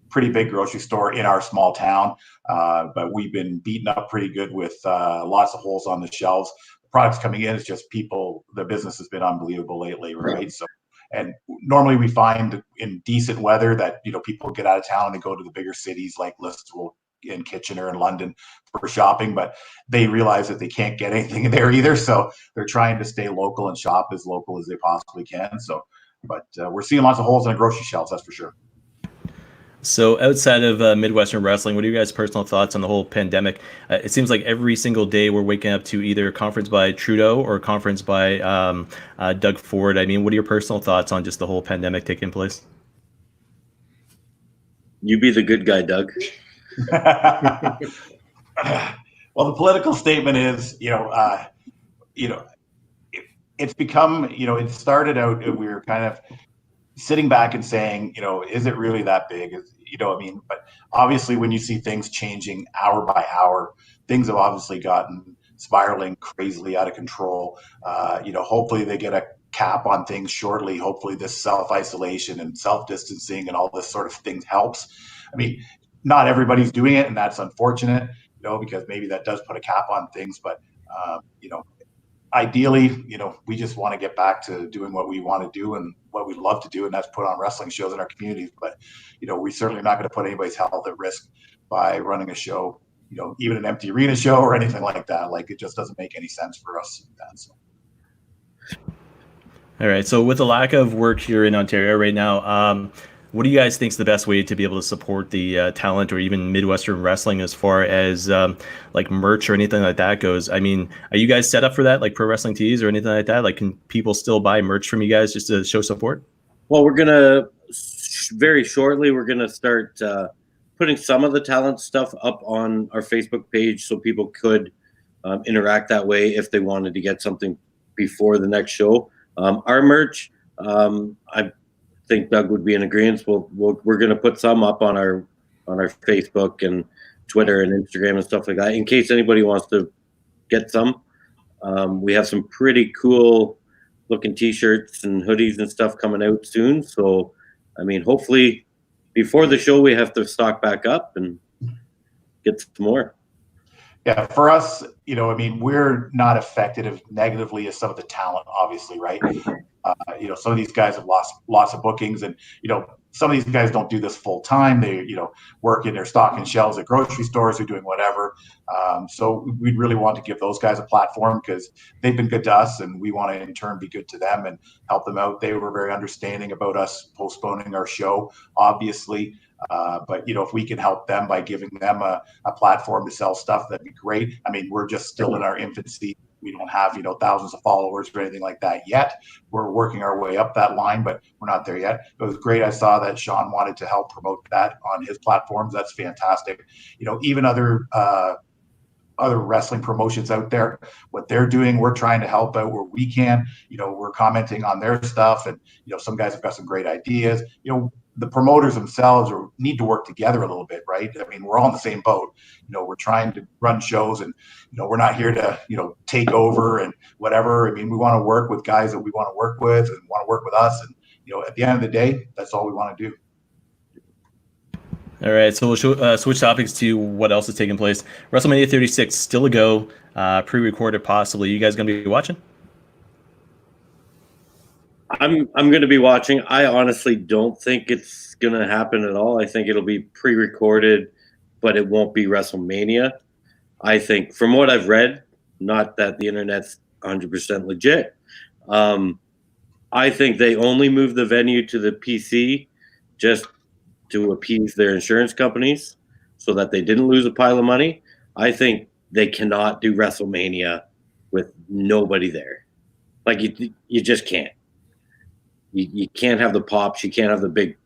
pretty big grocery store in our small town, but we've been beaten up pretty good with lots of holes on the shelves. Products coming in, it's just the business has been unbelievable lately, right? So And normally we find in decent weather that, people get out of town and go to the bigger cities like Listowel and Kitchener and London for shopping, but they realize that they can't get anything there either. So they're trying to stay local and shop as local as they possibly can. So, but we're seeing lots of holes in the grocery shelves, that's for sure. So outside of Midwestern wrestling, what are you guys' personal thoughts on the whole pandemic? It seems like every single day we're waking up to either a conference by Trudeau or a conference by Doug Ford. I mean, what are your personal thoughts on just the whole pandemic taking place? You be the good guy, Doug. Well, the political statement is, it's become, it started out, we were kind of sitting back and saying, is it really that big? But obviously when you see things changing hour by hour, things have obviously gotten spiraling crazily out of control. Hopefully they get a cap on things shortly. Hopefully this self-isolation and self-distancing and all this sort of things helps. I mean, not everybody's doing it, and that's unfortunate, because maybe that does put a cap on things. But, ideally, we just want to get back to doing what we want to do and what we love to do, and that's put on wrestling shows in our communities. But, we certainly not going to put anybody's health at risk by running a show, even an empty arena show or anything like that. Like, it just doesn't make any sense for us. So. All right. So with the lack of work here in Ontario right now, what do you guys think is the best way to be able to support the talent or even Midwestern wrestling as far as like merch or anything like that goes? I mean, are you guys set up for that, like pro wrestling tees or anything like that? Like, can people still buy merch from you guys just to show support? Well, we're going to very shortly, we're going to start putting some of the talent stuff up on our Facebook page so people could interact that way if they wanted to get something before the next show. Our merch, I think Doug would be in agreement. We're going to put some up on our Facebook and Twitter and Instagram and stuff like that in case anybody wants to get some. We have some pretty cool looking t-shirts and hoodies and stuff coming out soon. So, I mean, hopefully before the show we have to stock back up and get some more. Yeah, for us, we're not affected as negatively as some of the talent, obviously, right? Some of these guys have lost lots of bookings, and some of these guys don't do this full time. They work in their stocking shelves at grocery stores or doing whatever. So we'd really want to give those guys a platform because they've been good to us, and we want to in turn be good to them and help them out. They were very understanding about us postponing our show, obviously. But if we can help them by giving them a platform to sell stuff, that'd be great. I mean, we're just still in our infancy. We don't have thousands of followers or anything like that yet. We're working our way up that line, but we're not there yet. It was great. I saw that Sean wanted to help promote that on his platforms. That's fantastic. Even other wrestling promotions out there, what they're doing, we're trying to help out where we can. We're commenting on their stuff, and some guys have got some great ideas. The promoters themselves need to work together a little bit, right? I mean, we're all in the same boat. We're trying to run shows, and we're not here to take over and whatever. I mean, we want to work with guys that we want to work with and want to work with us, and at the end of the day, that's all we want to do. All right, so we'll switch topics to what else is taking place. WrestleMania 36 still a go, pre-recorded possibly. You guys gonna be watching? I'm going to be watching. I honestly don't think it's going to happen at all. I think it'll be pre-recorded, but it won't be WrestleMania. I think, from what I've read, not that the internet's 100% legit, I think they only moved the venue to the PC just to appease their insurance companies so that they didn't lose a pile of money. I think they cannot do WrestleMania with nobody there. Like, you just can't. You can't have the pops. You can't have the big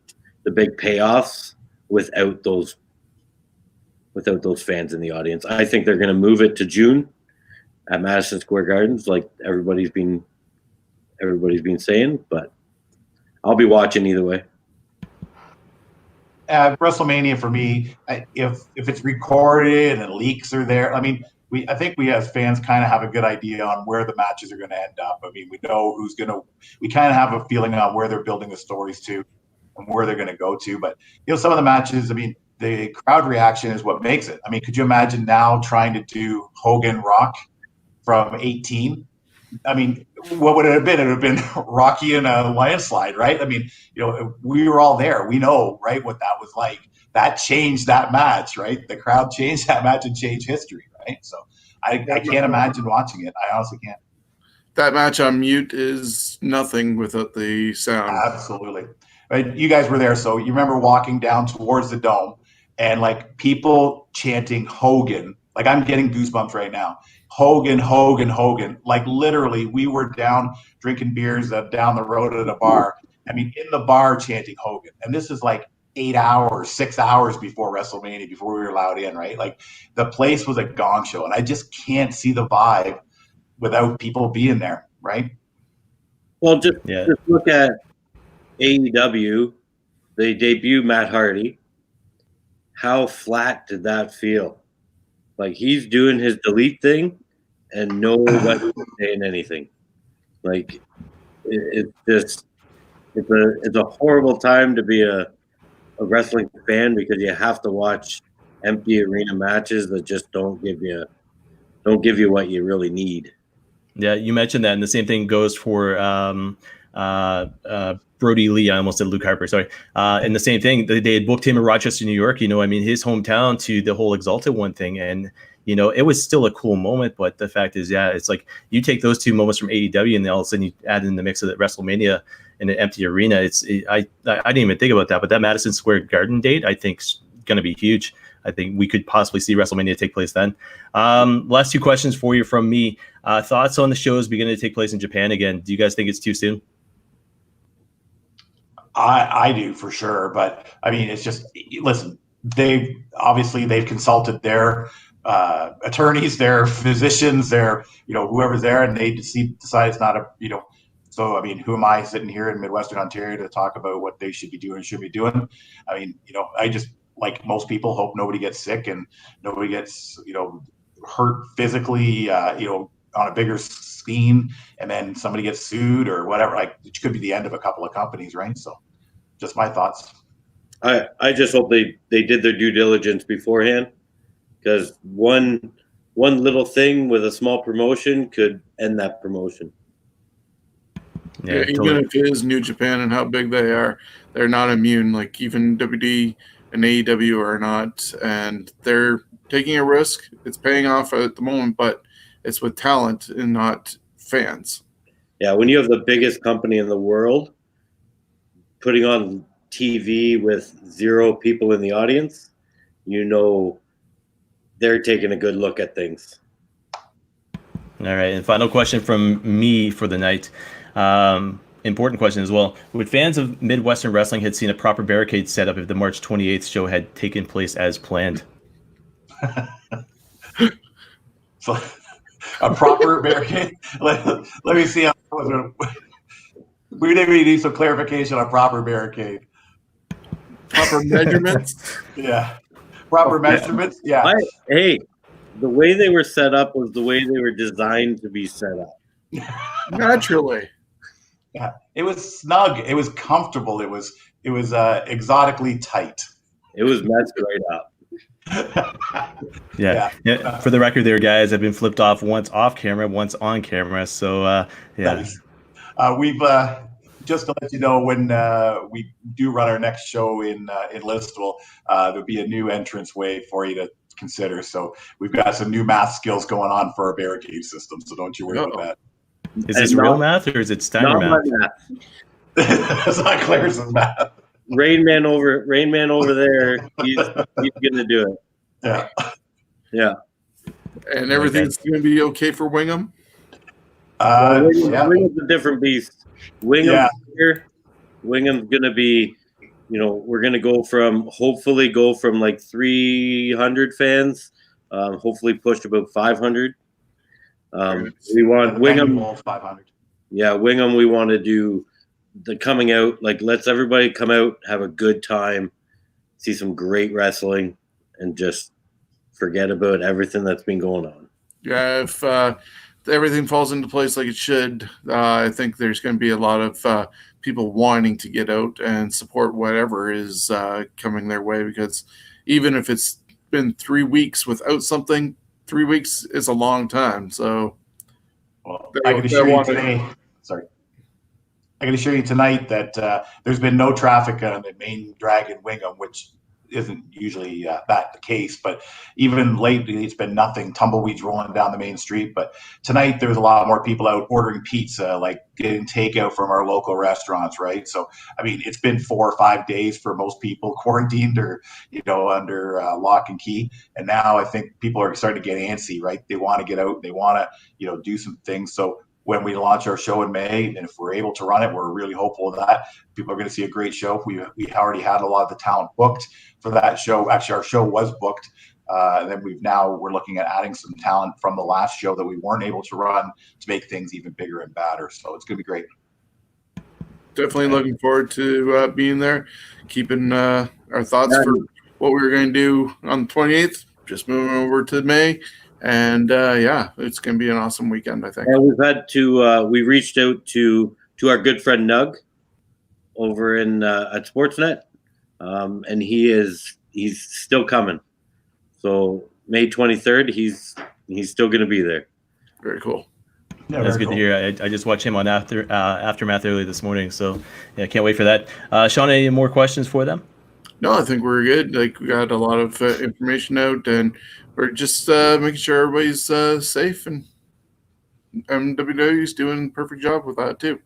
payoffs without those fans in the audience. I think they're going to move it to June at Madison Square Gardens, like everybody's been saying. But I'll be watching either way. WrestleMania for me, if it's recorded and leaks are there, I mean, I think we as fans kind of have a good idea on where the matches are going to end up. I mean, we know we kind of have a feeling on where they're building the stories to and where they're going to go to. But, some of the matches, I mean, the crowd reaction is what makes it. I mean, could you imagine now trying to do Hogan Rock from 18? I mean, what would it have been? It would have been Rocky and a landslide, right? I mean, we were all there. We know, right, what that was like. That changed that match, right? The crowd changed that match and changed history, right? So I can't imagine watching it. I honestly can't. That match on mute is nothing without the sound. Absolutely. Right? You guys were there, so you remember walking down towards the dome and like people chanting Hogan. Like I'm getting goosebumps right now. Hogan, Hogan, Hogan. Like literally, we were down drinking beers down the road at a bar. I mean, in the bar chanting Hogan. And this is like 8 hours, 6 hours before WrestleMania, before we were allowed in, right? Like the place was a gong show. And I just can't see the vibe without people being there, right? Well, just look at AEW. They debut Matt Hardy. How flat did that feel? Like he's doing his delete thing, and nobody's saying anything. Like it's a horrible time to be a wrestling fan because you have to watch empty arena matches that just don't give you what you really need. Yeah, you mentioned that, and the same thing goes for Brody Lee. I almost said Luke Harper, sorry. And the same thing, they had booked him in Rochester, New York. I mean, his hometown to the whole Exalted One thing, and it was still a cool moment. But the fact is, it's like you take those two moments from AEW, and then all of a sudden you add in the mix of the WrestleMania in an empty arena. I didn't even think about that, but that Madison Square Garden date, I think, is going to be huge. I think we could possibly see WrestleMania take place then. Last two questions for you from me. Thoughts on the shows beginning to take place in Japan again? Do you guys think it's too soon? I do for sure, but I mean, it's just, listen, they've consulted their attorneys, their physicians, their whoever's there, and they decide it's not a So I mean, who am I sitting here in Midwestern Ontario to talk about what they should be doing? I mean, I just, like most people, hope nobody gets sick and nobody gets hurt physically, on a bigger scheme, and then somebody gets sued or whatever. Like it could be the end of a couple of companies, right? So, just my thoughts. I just hope they did their due diligence beforehand, because one little thing with a small promotion could end that promotion. Yeah, even if it is New Japan and how big they are, they're not immune. Like even WWE and AEW are not, and they're taking a risk. It's paying off at the moment, but it's with talent and not fans. Yeah, when you have the biggest company in the world putting on TV with 0 people in the audience, they're taking a good look at things. All right, and final question from me for the night. Important question as well. Would fans of Midwestern Wrestling had seen a proper barricade set up if the March 28th show had taken place as planned? So, a proper barricade? Let me see. We need some clarification on proper barricade. Proper measurements? Yeah. Proper measurements? Yeah. Hey, the way they were set up was the way they were designed to be set up. Naturally. Yeah, it was snug. It was comfortable. It was exotically tight. It was messed right up. Yeah. For the record, there, guys, I've been flipped off once off camera, once on camera. So yeah. Nice. We've just to let you know, when we do run our next show in Listowel, there'll be a new entrance way for you to consider. So we've got some new math skills going on for our barricade system. So don't you worry about that. Is this real math or is it Steiner math? It's not Claire's math. Rain Man over there. He's gonna do it. Yeah. Yeah. And everything's going to be okay for Wingham? Wingham's a different beast. Wingham's here. Wingham's gonna be, we're gonna hopefully go from like 300 fans, hopefully push about 500. We want Wingham 500. Yeah, Wingham. We want to do the coming out. Like, let's everybody come out, have a good time, see some great wrestling, and just forget about everything that's been going on. Yeah, if everything falls into place like it should, I think there's going to be a lot of people wanting to get out and support whatever is coming their way, because even if it's been 3 weeks without something, 3 weeks is a long time. So Well, I can assure you today. Sorry. I can assure you tonight that there's been no traffic on the main drag in Wingham, which isn't usually that the case. But even lately, it's been nothing. Tumbleweeds rolling down the main street. But tonight, there was a lot more people out ordering pizza, like getting takeout from our local restaurants, right? So, I mean, it's been 4 or 5 days for most people quarantined or, under lock and key. And now I think people are starting to get antsy, right? They want to get out. They want to, do some things. So when we launch our show in May, and if we're able to run it, we're really hopeful of that. People are going to see a great show. We already had a lot of the talent booked for that show. Actually, our show was booked. And then we're looking at adding some talent from the last show that we weren't able to run to make things even bigger and badder. So it's going to be great. Definitely looking forward to being there. Keeping our thoughts for what we were going to do on the 28th. Just moving over to May. And it's going to be an awesome weekend, I think. And we've had to we reached out to our good friend Nug over in at Sportsnet, and he's still coming. So May 23rd, he's still going to be there. Very cool. Yeah, that's good to hear. I just watched him on Aftermath early this morning, so yeah, can't wait for that. Sean, any more questions for them? No, I think we're good. Like, we got a lot of information out, and we're just making sure everybody's safe, and MWW's doing a perfect job with that too.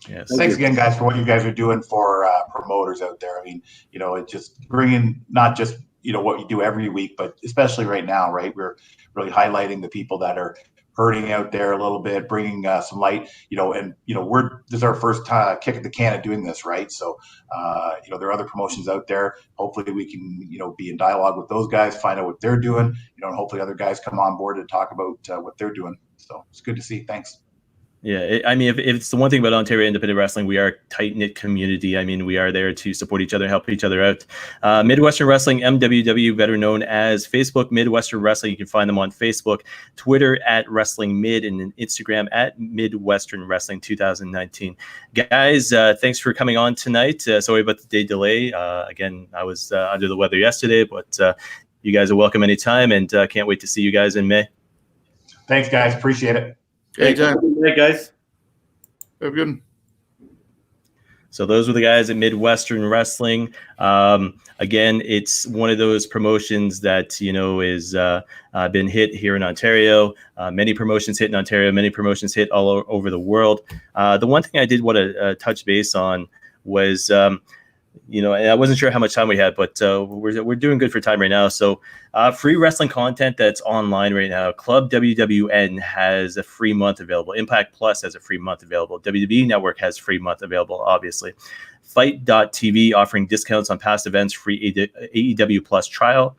Yes. Thanks again, guys, for what you guys are doing for promoters out there. I mean, it's just bringing not just what you do every week, but especially right now, right? We're really highlighting the people that are hurting out there a little bit, bringing some light, and this is our first kick at the can at doing this, right? So, there are other promotions out there. Hopefully we can, be in dialogue with those guys, find out what they're doing, and hopefully other guys come on board to talk about what they're doing. So it's good to see. Thanks. Yeah, if it's the one thing about Ontario Independent Wrestling, we are a tight-knit community. I mean, we are there to support each other, help each other out. Midwestern Wrestling, MWW, better known as Facebook Midwestern Wrestling. You can find them on Facebook, Twitter at Wrestling Mid, and then Instagram at Midwestern Wrestling 2019. Guys, thanks for coming on tonight. Sorry about the day delay. Again, I was under the weather yesterday, but you guys are welcome anytime, and can't wait to see you guys in May. Thanks, guys. Appreciate it. Hey, guys. Have a good one. So those were the guys at Midwestern Wrestling. Again, it's one of those promotions that, is been hit here in Ontario. Many promotions hit in Ontario. Many promotions hit all over the world. The one thing I did want to touch base on was, and I wasn't sure how much time we had, but we're doing good for time right now. So free wrestling content that's online right now. Club WWN has a free month available. Impact Plus has a free month available. WWE Network has a free month available, obviously. Fight.tv offering discounts on past events, free AEW Plus trial.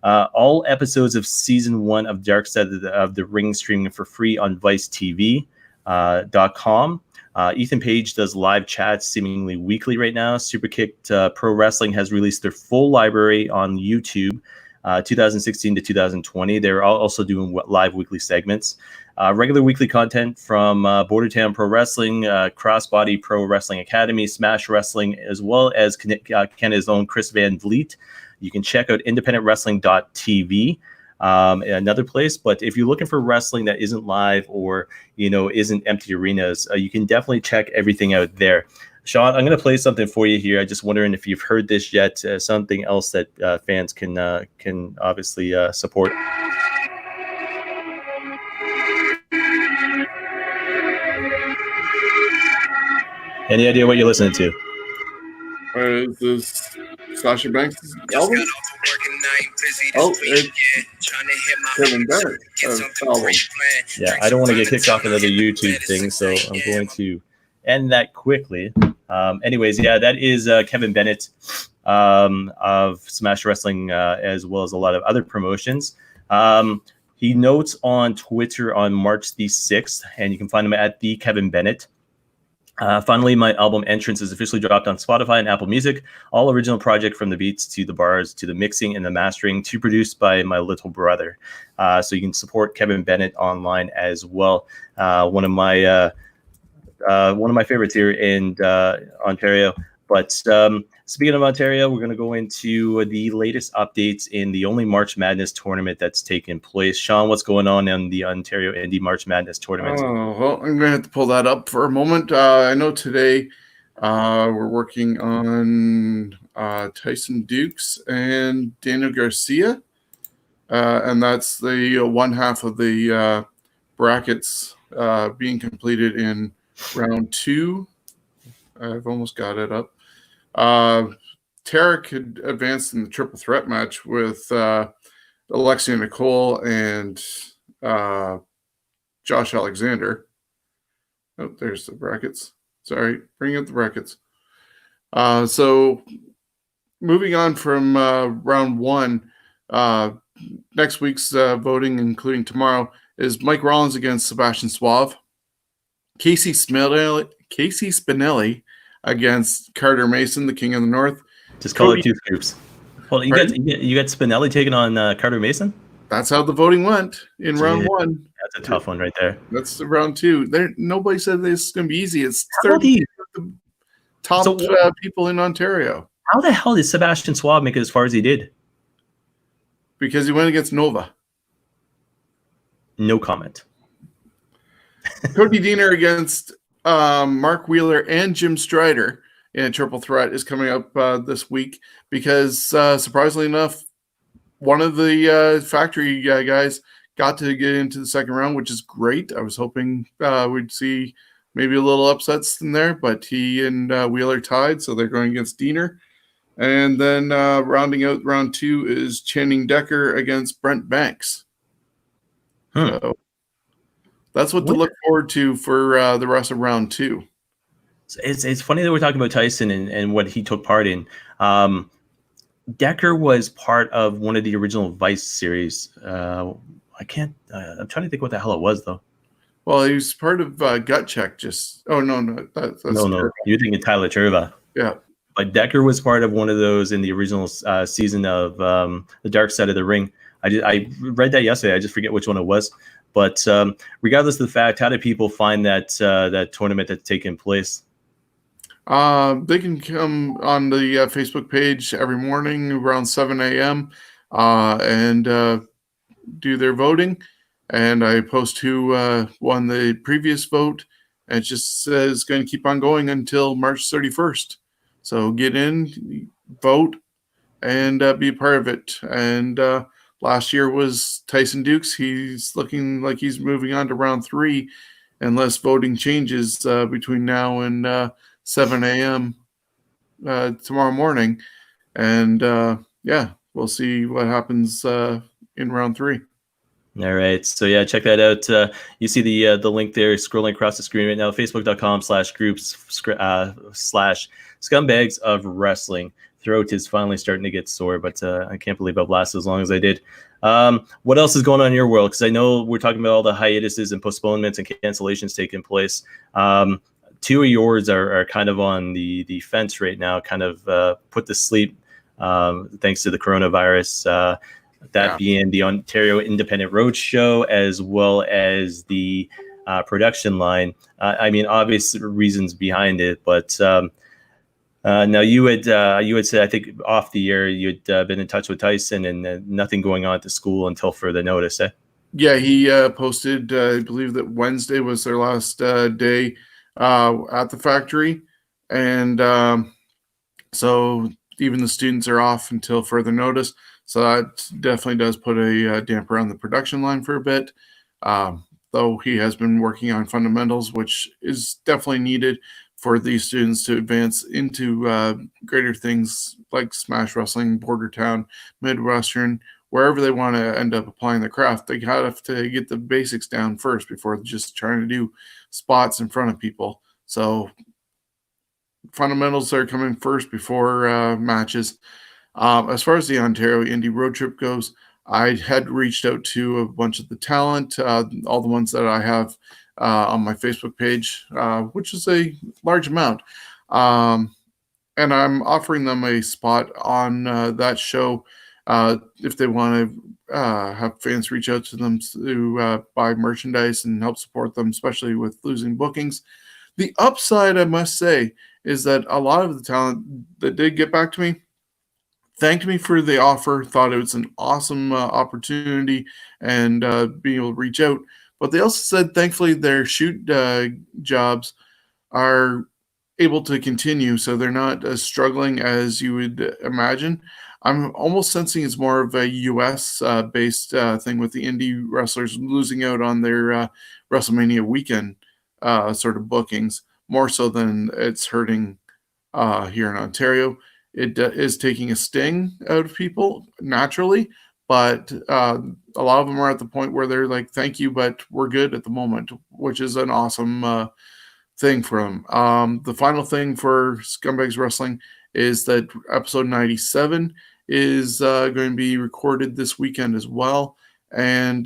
All episodes of Season 1 of Dark Side of the Ring streaming for free on ViceTV.com. Ethan Page does live chats seemingly weekly right now. Superkicked Pro Wrestling has released their full library on YouTube, 2016 to 2020. They're also doing live weekly segments. Regular weekly content from Bordertown Pro Wrestling, Crossbody Pro Wrestling Academy, Smash Wrestling, as well as Canada's own Chris Van Vliet. You can check out independentwrestling.tv. Another place, but if you're looking for wrestling that isn't live or isn't empty arenas, you can definitely check everything out there. Sean, I'm going to play something for you here. I'm just wondering if you've heard this yet. Something else that fans can obviously support. Any idea what you're listening to? Is this Sasha Banks' album? Oh, it's Kevin Bennett. Album. Yeah, I don't want to get kicked off another YouTube thing, so I'm going to end that quickly. Anyways, yeah, that is Kevin Bennett of Smash Wrestling, as well as a lot of other promotions. He notes on Twitter on March the 6th, and you can find him at the Kevin Bennett. Finally, my album Entrance is officially dropped on Spotify and Apple Music. All original project from the beats to the bars to the mixing and the mastering to produced by my little brother. So you can support Kevin Bennett online as well. One of my favorites here in Ontario. But Speaking of Ontario, we're going to go into the latest updates in the only March Madness tournament that's taken place. Sean, what's going on in the Ontario Indie March Madness tournament? Oh, well, I'm going to have to pull that up for a moment. I know today we're working on Tyson Dukes and Daniel Garcia, and that's the one half of the brackets being completed in round 2. I've almost got it up. Tarek had advanced in the triple threat match with Alexia Nicole and Josh Alexander. Oh, there's the brackets. Sorry, bring up the brackets. So moving on from round 1, next week's voting, including tomorrow, is Mike Rollins against Sebastian Suave. Casey Spinelli against Carter Mason, the King of the North. Just call it 2 scoops. Well, you got Spinelli taking on Carter Mason? That's how the voting went in round 1. That's a tough one right there. That's the round 2. Nobody said this is going to be easy. It's 30 of the top people in Ontario. How the hell did Sebastian Suave make it as far as he did? Because he went against Nova. No comment. Cody Diener against Mark Wheeler and Jim Strider in a triple threat is coming up this week because, surprisingly enough, one of the factory guys got to get into the second round, which is great. I was hoping we'd see maybe a little upsets in there, but he and Wheeler tied, so they're going against Diener. And then rounding out round 2 is Channing Decker against Brent Banks. So that's what to look forward to for the rest of round 2. It's funny that we're talking about Tyson and what he took part in. Decker was part of one of the original Vice series. I'm trying to think what the hell it was, though. Well, he was part of Gut Check. That's no. You're thinking Tyler Cherva. Yeah. But Decker was part of one of those in the original season of The Dark Side of the Ring. I read that yesterday. I just forget which one it was. But regardless of the fact, how do people find that tournament that's taking place? They can come on the Facebook page every morning around 7 a.m. And do their voting. And I post who won the previous vote. And it just says going to keep on going until March 31st. So get in, vote, and be a part of it. And last year was Tyson Dukes. He's looking like he's moving on to round 3 unless voting changes between now and 7 a.m. Tomorrow morning. And we'll see what happens in round 3. All right. So yeah, check that out. You see the link there scrolling across the screen right now, facebook.com/groups/scumbags of wrestling. Throat is finally starting to get sore, but I can't believe I've lasted as long as I did. What else is going on in your world? Because I know we're talking about all the hiatuses and postponements and cancellations taking place. 2 of yours are kind of on the fence right now, kind of put to sleep thanks to the coronavirus. Being the Ontario Independent Roadshow, as well as the production line. I mean, obvious reasons behind it, but now you had said, I think off the air, you'd been in touch with Tyson and nothing going on at the school until further notice. Yeah, he posted, I believe that Wednesday was their last day at the factory. And so even the students are off until further notice. So that definitely does put a damper on the production line for a bit, though he has been working on fundamentals, which is definitely needed for these students to advance into greater things like Smash Wrestling, Bordertown, Midwestern, wherever they want to end up applying their craft. They have to get the basics down first before just trying to do spots in front of people. So fundamentals are coming first before matches. As far as the Ontario Indie Road Trip goes, I had reached out to a bunch of the talent, all the ones that I have on my Facebook page, which is a large amount. And I'm offering them a spot on that show if they want to have fans reach out to them to buy merchandise and help support them, especially with losing bookings. The upside, I must say, is that a lot of the talent that did get back to me thanked me for the offer, thought it was an awesome opportunity, and being able to reach out. But they also said, thankfully, their shoot jobs are able to continue, so they're not as struggling as you would imagine. I'm almost sensing it's more of a U.S. Based thing with the indie wrestlers losing out on their WrestleMania weekend sort of bookings, more so than it's hurting here in Ontario. It is taking a sting out of people naturally, but a lot of them are at the point where they're like, thank you, but we're good at the moment, which is an awesome thing for them. The final thing for Scumbags Wrestling is that episode 97 is going to be recorded this weekend as well. And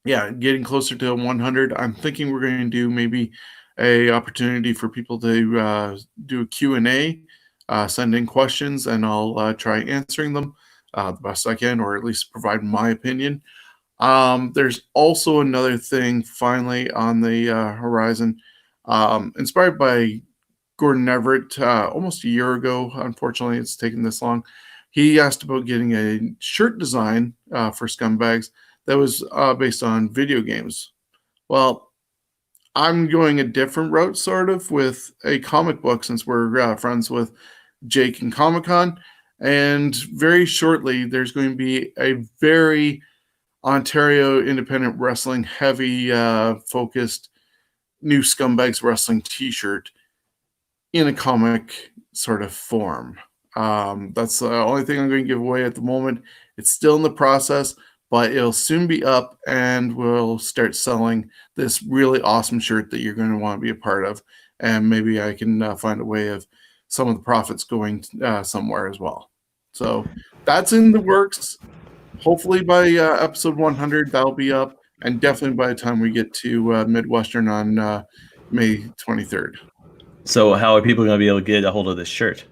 yeah, getting closer to 100. I'm thinking we're going to do maybe a opportunity for people to do a Q&A, send in questions, and I'll try answering them the best I can, or at least provide my opinion. There's also another thing finally on the horizon, inspired by Gordon Everett almost a year ago. Unfortunately, it's taken this long. He asked about getting a shirt design for Scumbags that was based on video games. Well, I'm going a different route, sort of, with a comic book, since we're friends with Jake and Comic-Con. And very shortly, there's going to be a very Ontario independent wrestling heavy focused new Scumbags Wrestling t-shirt in a comic sort of form. That's the only thing I'm going to give away at the moment. It's still in the process, but it'll soon be up, and we'll start selling this really awesome shirt that you're going to want to be a part of. And maybe I can find a way of some of the profits going somewhere as well. So that's in the works. Hopefully by episode 100, that'll be up. And definitely by the time we get to Midwestern on May 23rd. So how are people going to be able to get a hold of this shirt?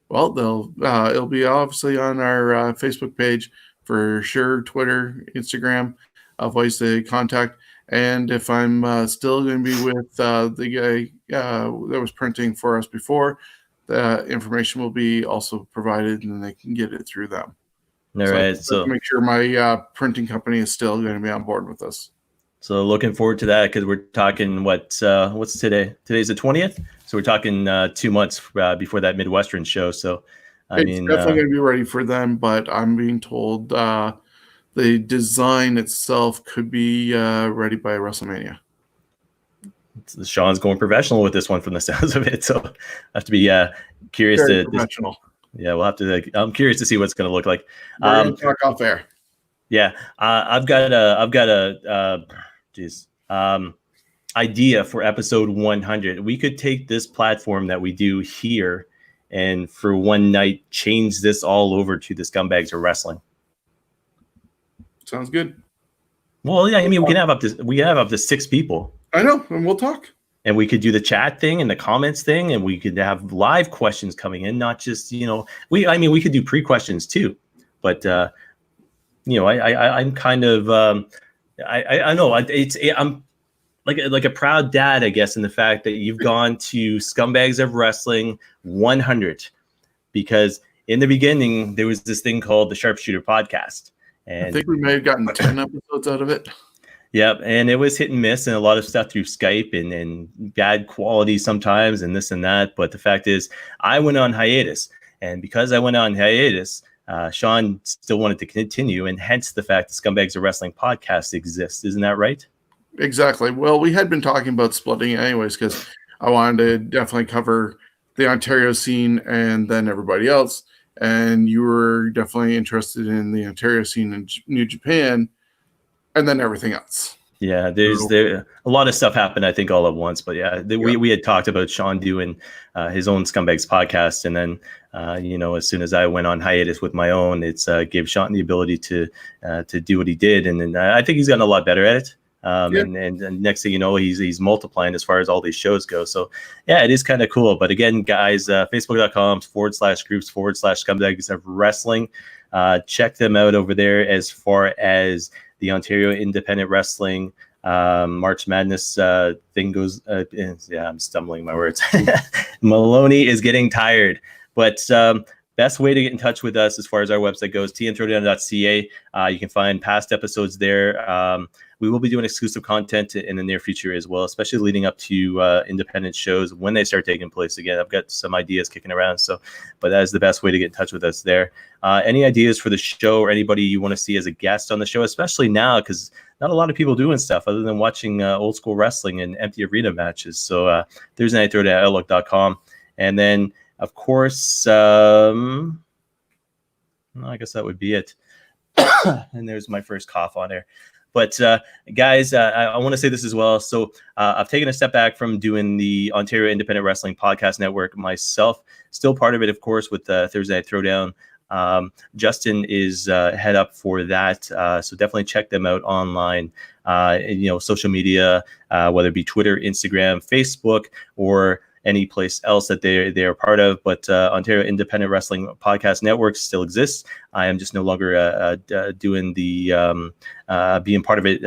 Well, it'll be obviously on our Facebook page for sure, Twitter, Instagram, ways to contact. And if I'm still going to be with the guy that was printing for us before, the information will be also provided, and they can get it through them. All right. So make sure my printing company is still going to be on board with us. So looking forward to that, because we're talking what's today? Today's the 20th. So we're talking 2 months before that Midwestern show. So It's definitely going to be ready for them, but I'm being told the design itself could be ready by WrestleMania. Sean's going professional with this one from the sounds of it. So I have to be curious Very professional. Yeah, we'll have to. I'm curious to see what it's going to look like. We're going to talk off air. Yeah, I've got a idea for episode 100. We could take this platform that we do here, and for one night, change this all over to the Scumbags of Wrestling. Sounds good. Well, yeah, I mean, we can have up to 6 people. I know, and we'll talk. And we could do the chat thing and the comments thing, and we could have live questions coming in, not just, we could do pre-questions too. But I'm kind of I know I'm like a proud dad, I guess, in the fact that you've gone to Scumbags of Wrestling 100, because in the beginning there was this thing called the Sharpshooter Podcast, and I think we may have gotten 10 episodes out of it. Yep, and it was hit and miss, and a lot of stuff through Skype and bad quality sometimes, and this and that. But the fact is, I went on hiatus, and because I went on hiatus, Sean still wanted to continue, and hence the fact the Scumbags of Wrestling podcast exists. Isn't that right? Exactly. Well, we had been talking about splitting it anyways, because I wanted to definitely cover the Ontario scene and then everybody else. And you were definitely interested in the Ontario scene in New Japan, and then everything else. Yeah, there a lot of stuff happened, I think, all at once. But yeah, we had talked about Sean doing his own Scumbags podcast, and then as soon as I went on hiatus with my own, it's gave Sean the ability to do what he did, and then I think he's gotten a lot better at it. And next thing you know, he's multiplying as far as all these shows go. So yeah, it is kind of cool. But again, guys, facebook.com/groups/Scumbags of Wrestling. Check them out over there as far as the Ontario Independent Wrestling March Madness thing goes. Yeah, I'm stumbling my words. Maloney is getting tired, but best way to get in touch with us as far as our website goes, tnthrowdown.ca. You can find past episodes there. We will be doing exclusive content in the near future as well, especially leading up to independent shows when they start taking place again. I've got some ideas kicking around, but that is the best way to get in touch with us there. Any ideas for the show or anybody you want to see as a guest on the show, especially now, because not a lot of people doing stuff other than watching old school wrestling and empty arena matches. So Thursday Night Throwdown at Outlook.com. And then, of course, I guess that would be it. And there's my first cough on there. But guys, I want to say this as well. So I've taken a step back from doing the Ontario Independent Wrestling Podcast Network myself. Still part of it, of course, with Thursday Night Throwdown. Justin is head up for that. So definitely check them out online, social media, whether it be Twitter, Instagram, Facebook, or any place else that they are part of. But Ontario Independent Wrestling Podcast Network still exists. I am just no longer doing the being part of it,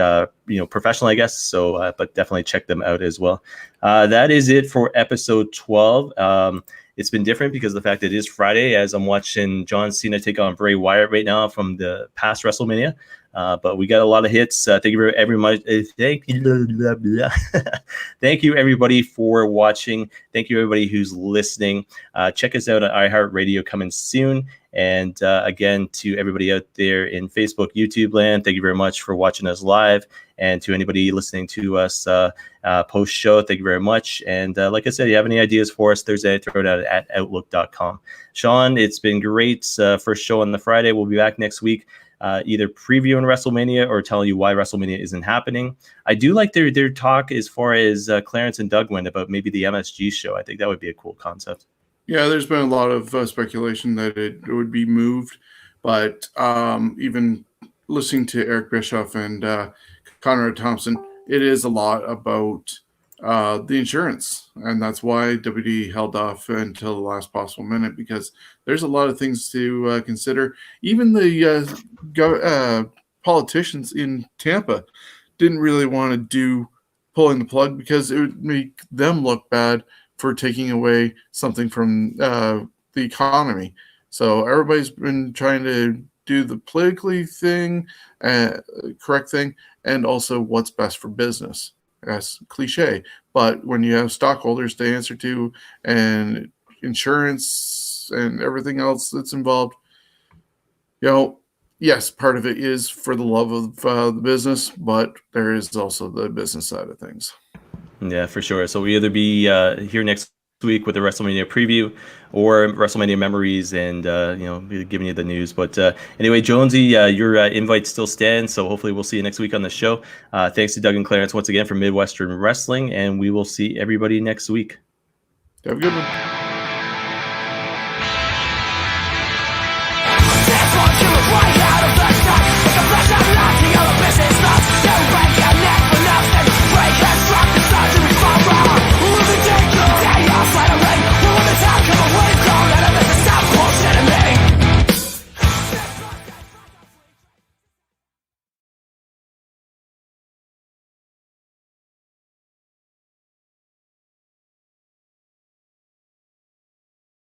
professional, I guess. So, but definitely check them out as well. That is it for episode 12. It's been different because of the fact that it is Friday, as I'm watching John Cena take on Bray Wyatt right now from the past WrestleMania. But we got a lot of hits. Thank you very much. Thank you, everybody, for watching. Thank you, everybody who's listening. Check us out on iHeartRadio coming soon. And again, to everybody out there in Facebook, YouTube land, thank you very much for watching us live. And to anybody listening to us post-show, thank you very much. And like I said, if you have any ideas for us, Thursday, throw it out at Outlook.com. Sean, it's been great. First show on the Friday. We'll be back next week. Either previewing WrestleMania or telling you why WrestleMania isn't happening. I do like their talk as far as Clarence and Doug went about maybe the MSG show. I think that would be a cool concept. Yeah, there's been a lot of speculation that it would be moved, but even listening to Eric Bischoff and Conrad Thompson, it is a lot about the insurance, and that's why WD held off until the last possible minute, because there's a lot of things to consider. Even the politicians in Tampa didn't really want to do pulling the plug because it would make them look bad for taking away something from the economy. So everybody's been trying to do the politically correct thing, and also what's best for business. That's cliche, but when you have stockholders to answer to and insurance and everything else that's involved, yes, part of it is for the love of the business, but there is also the business side of things. Yeah, for sure. So we either be here next week with the WrestleMania preview or WrestleMania memories and, giving you the news. But anyway, Jonesy, your invite still stands. So hopefully we'll see you next week on the show. Thanks to Doug and Clarence once again from Midwestern Wrestling, and we will see everybody next week. Have a good one.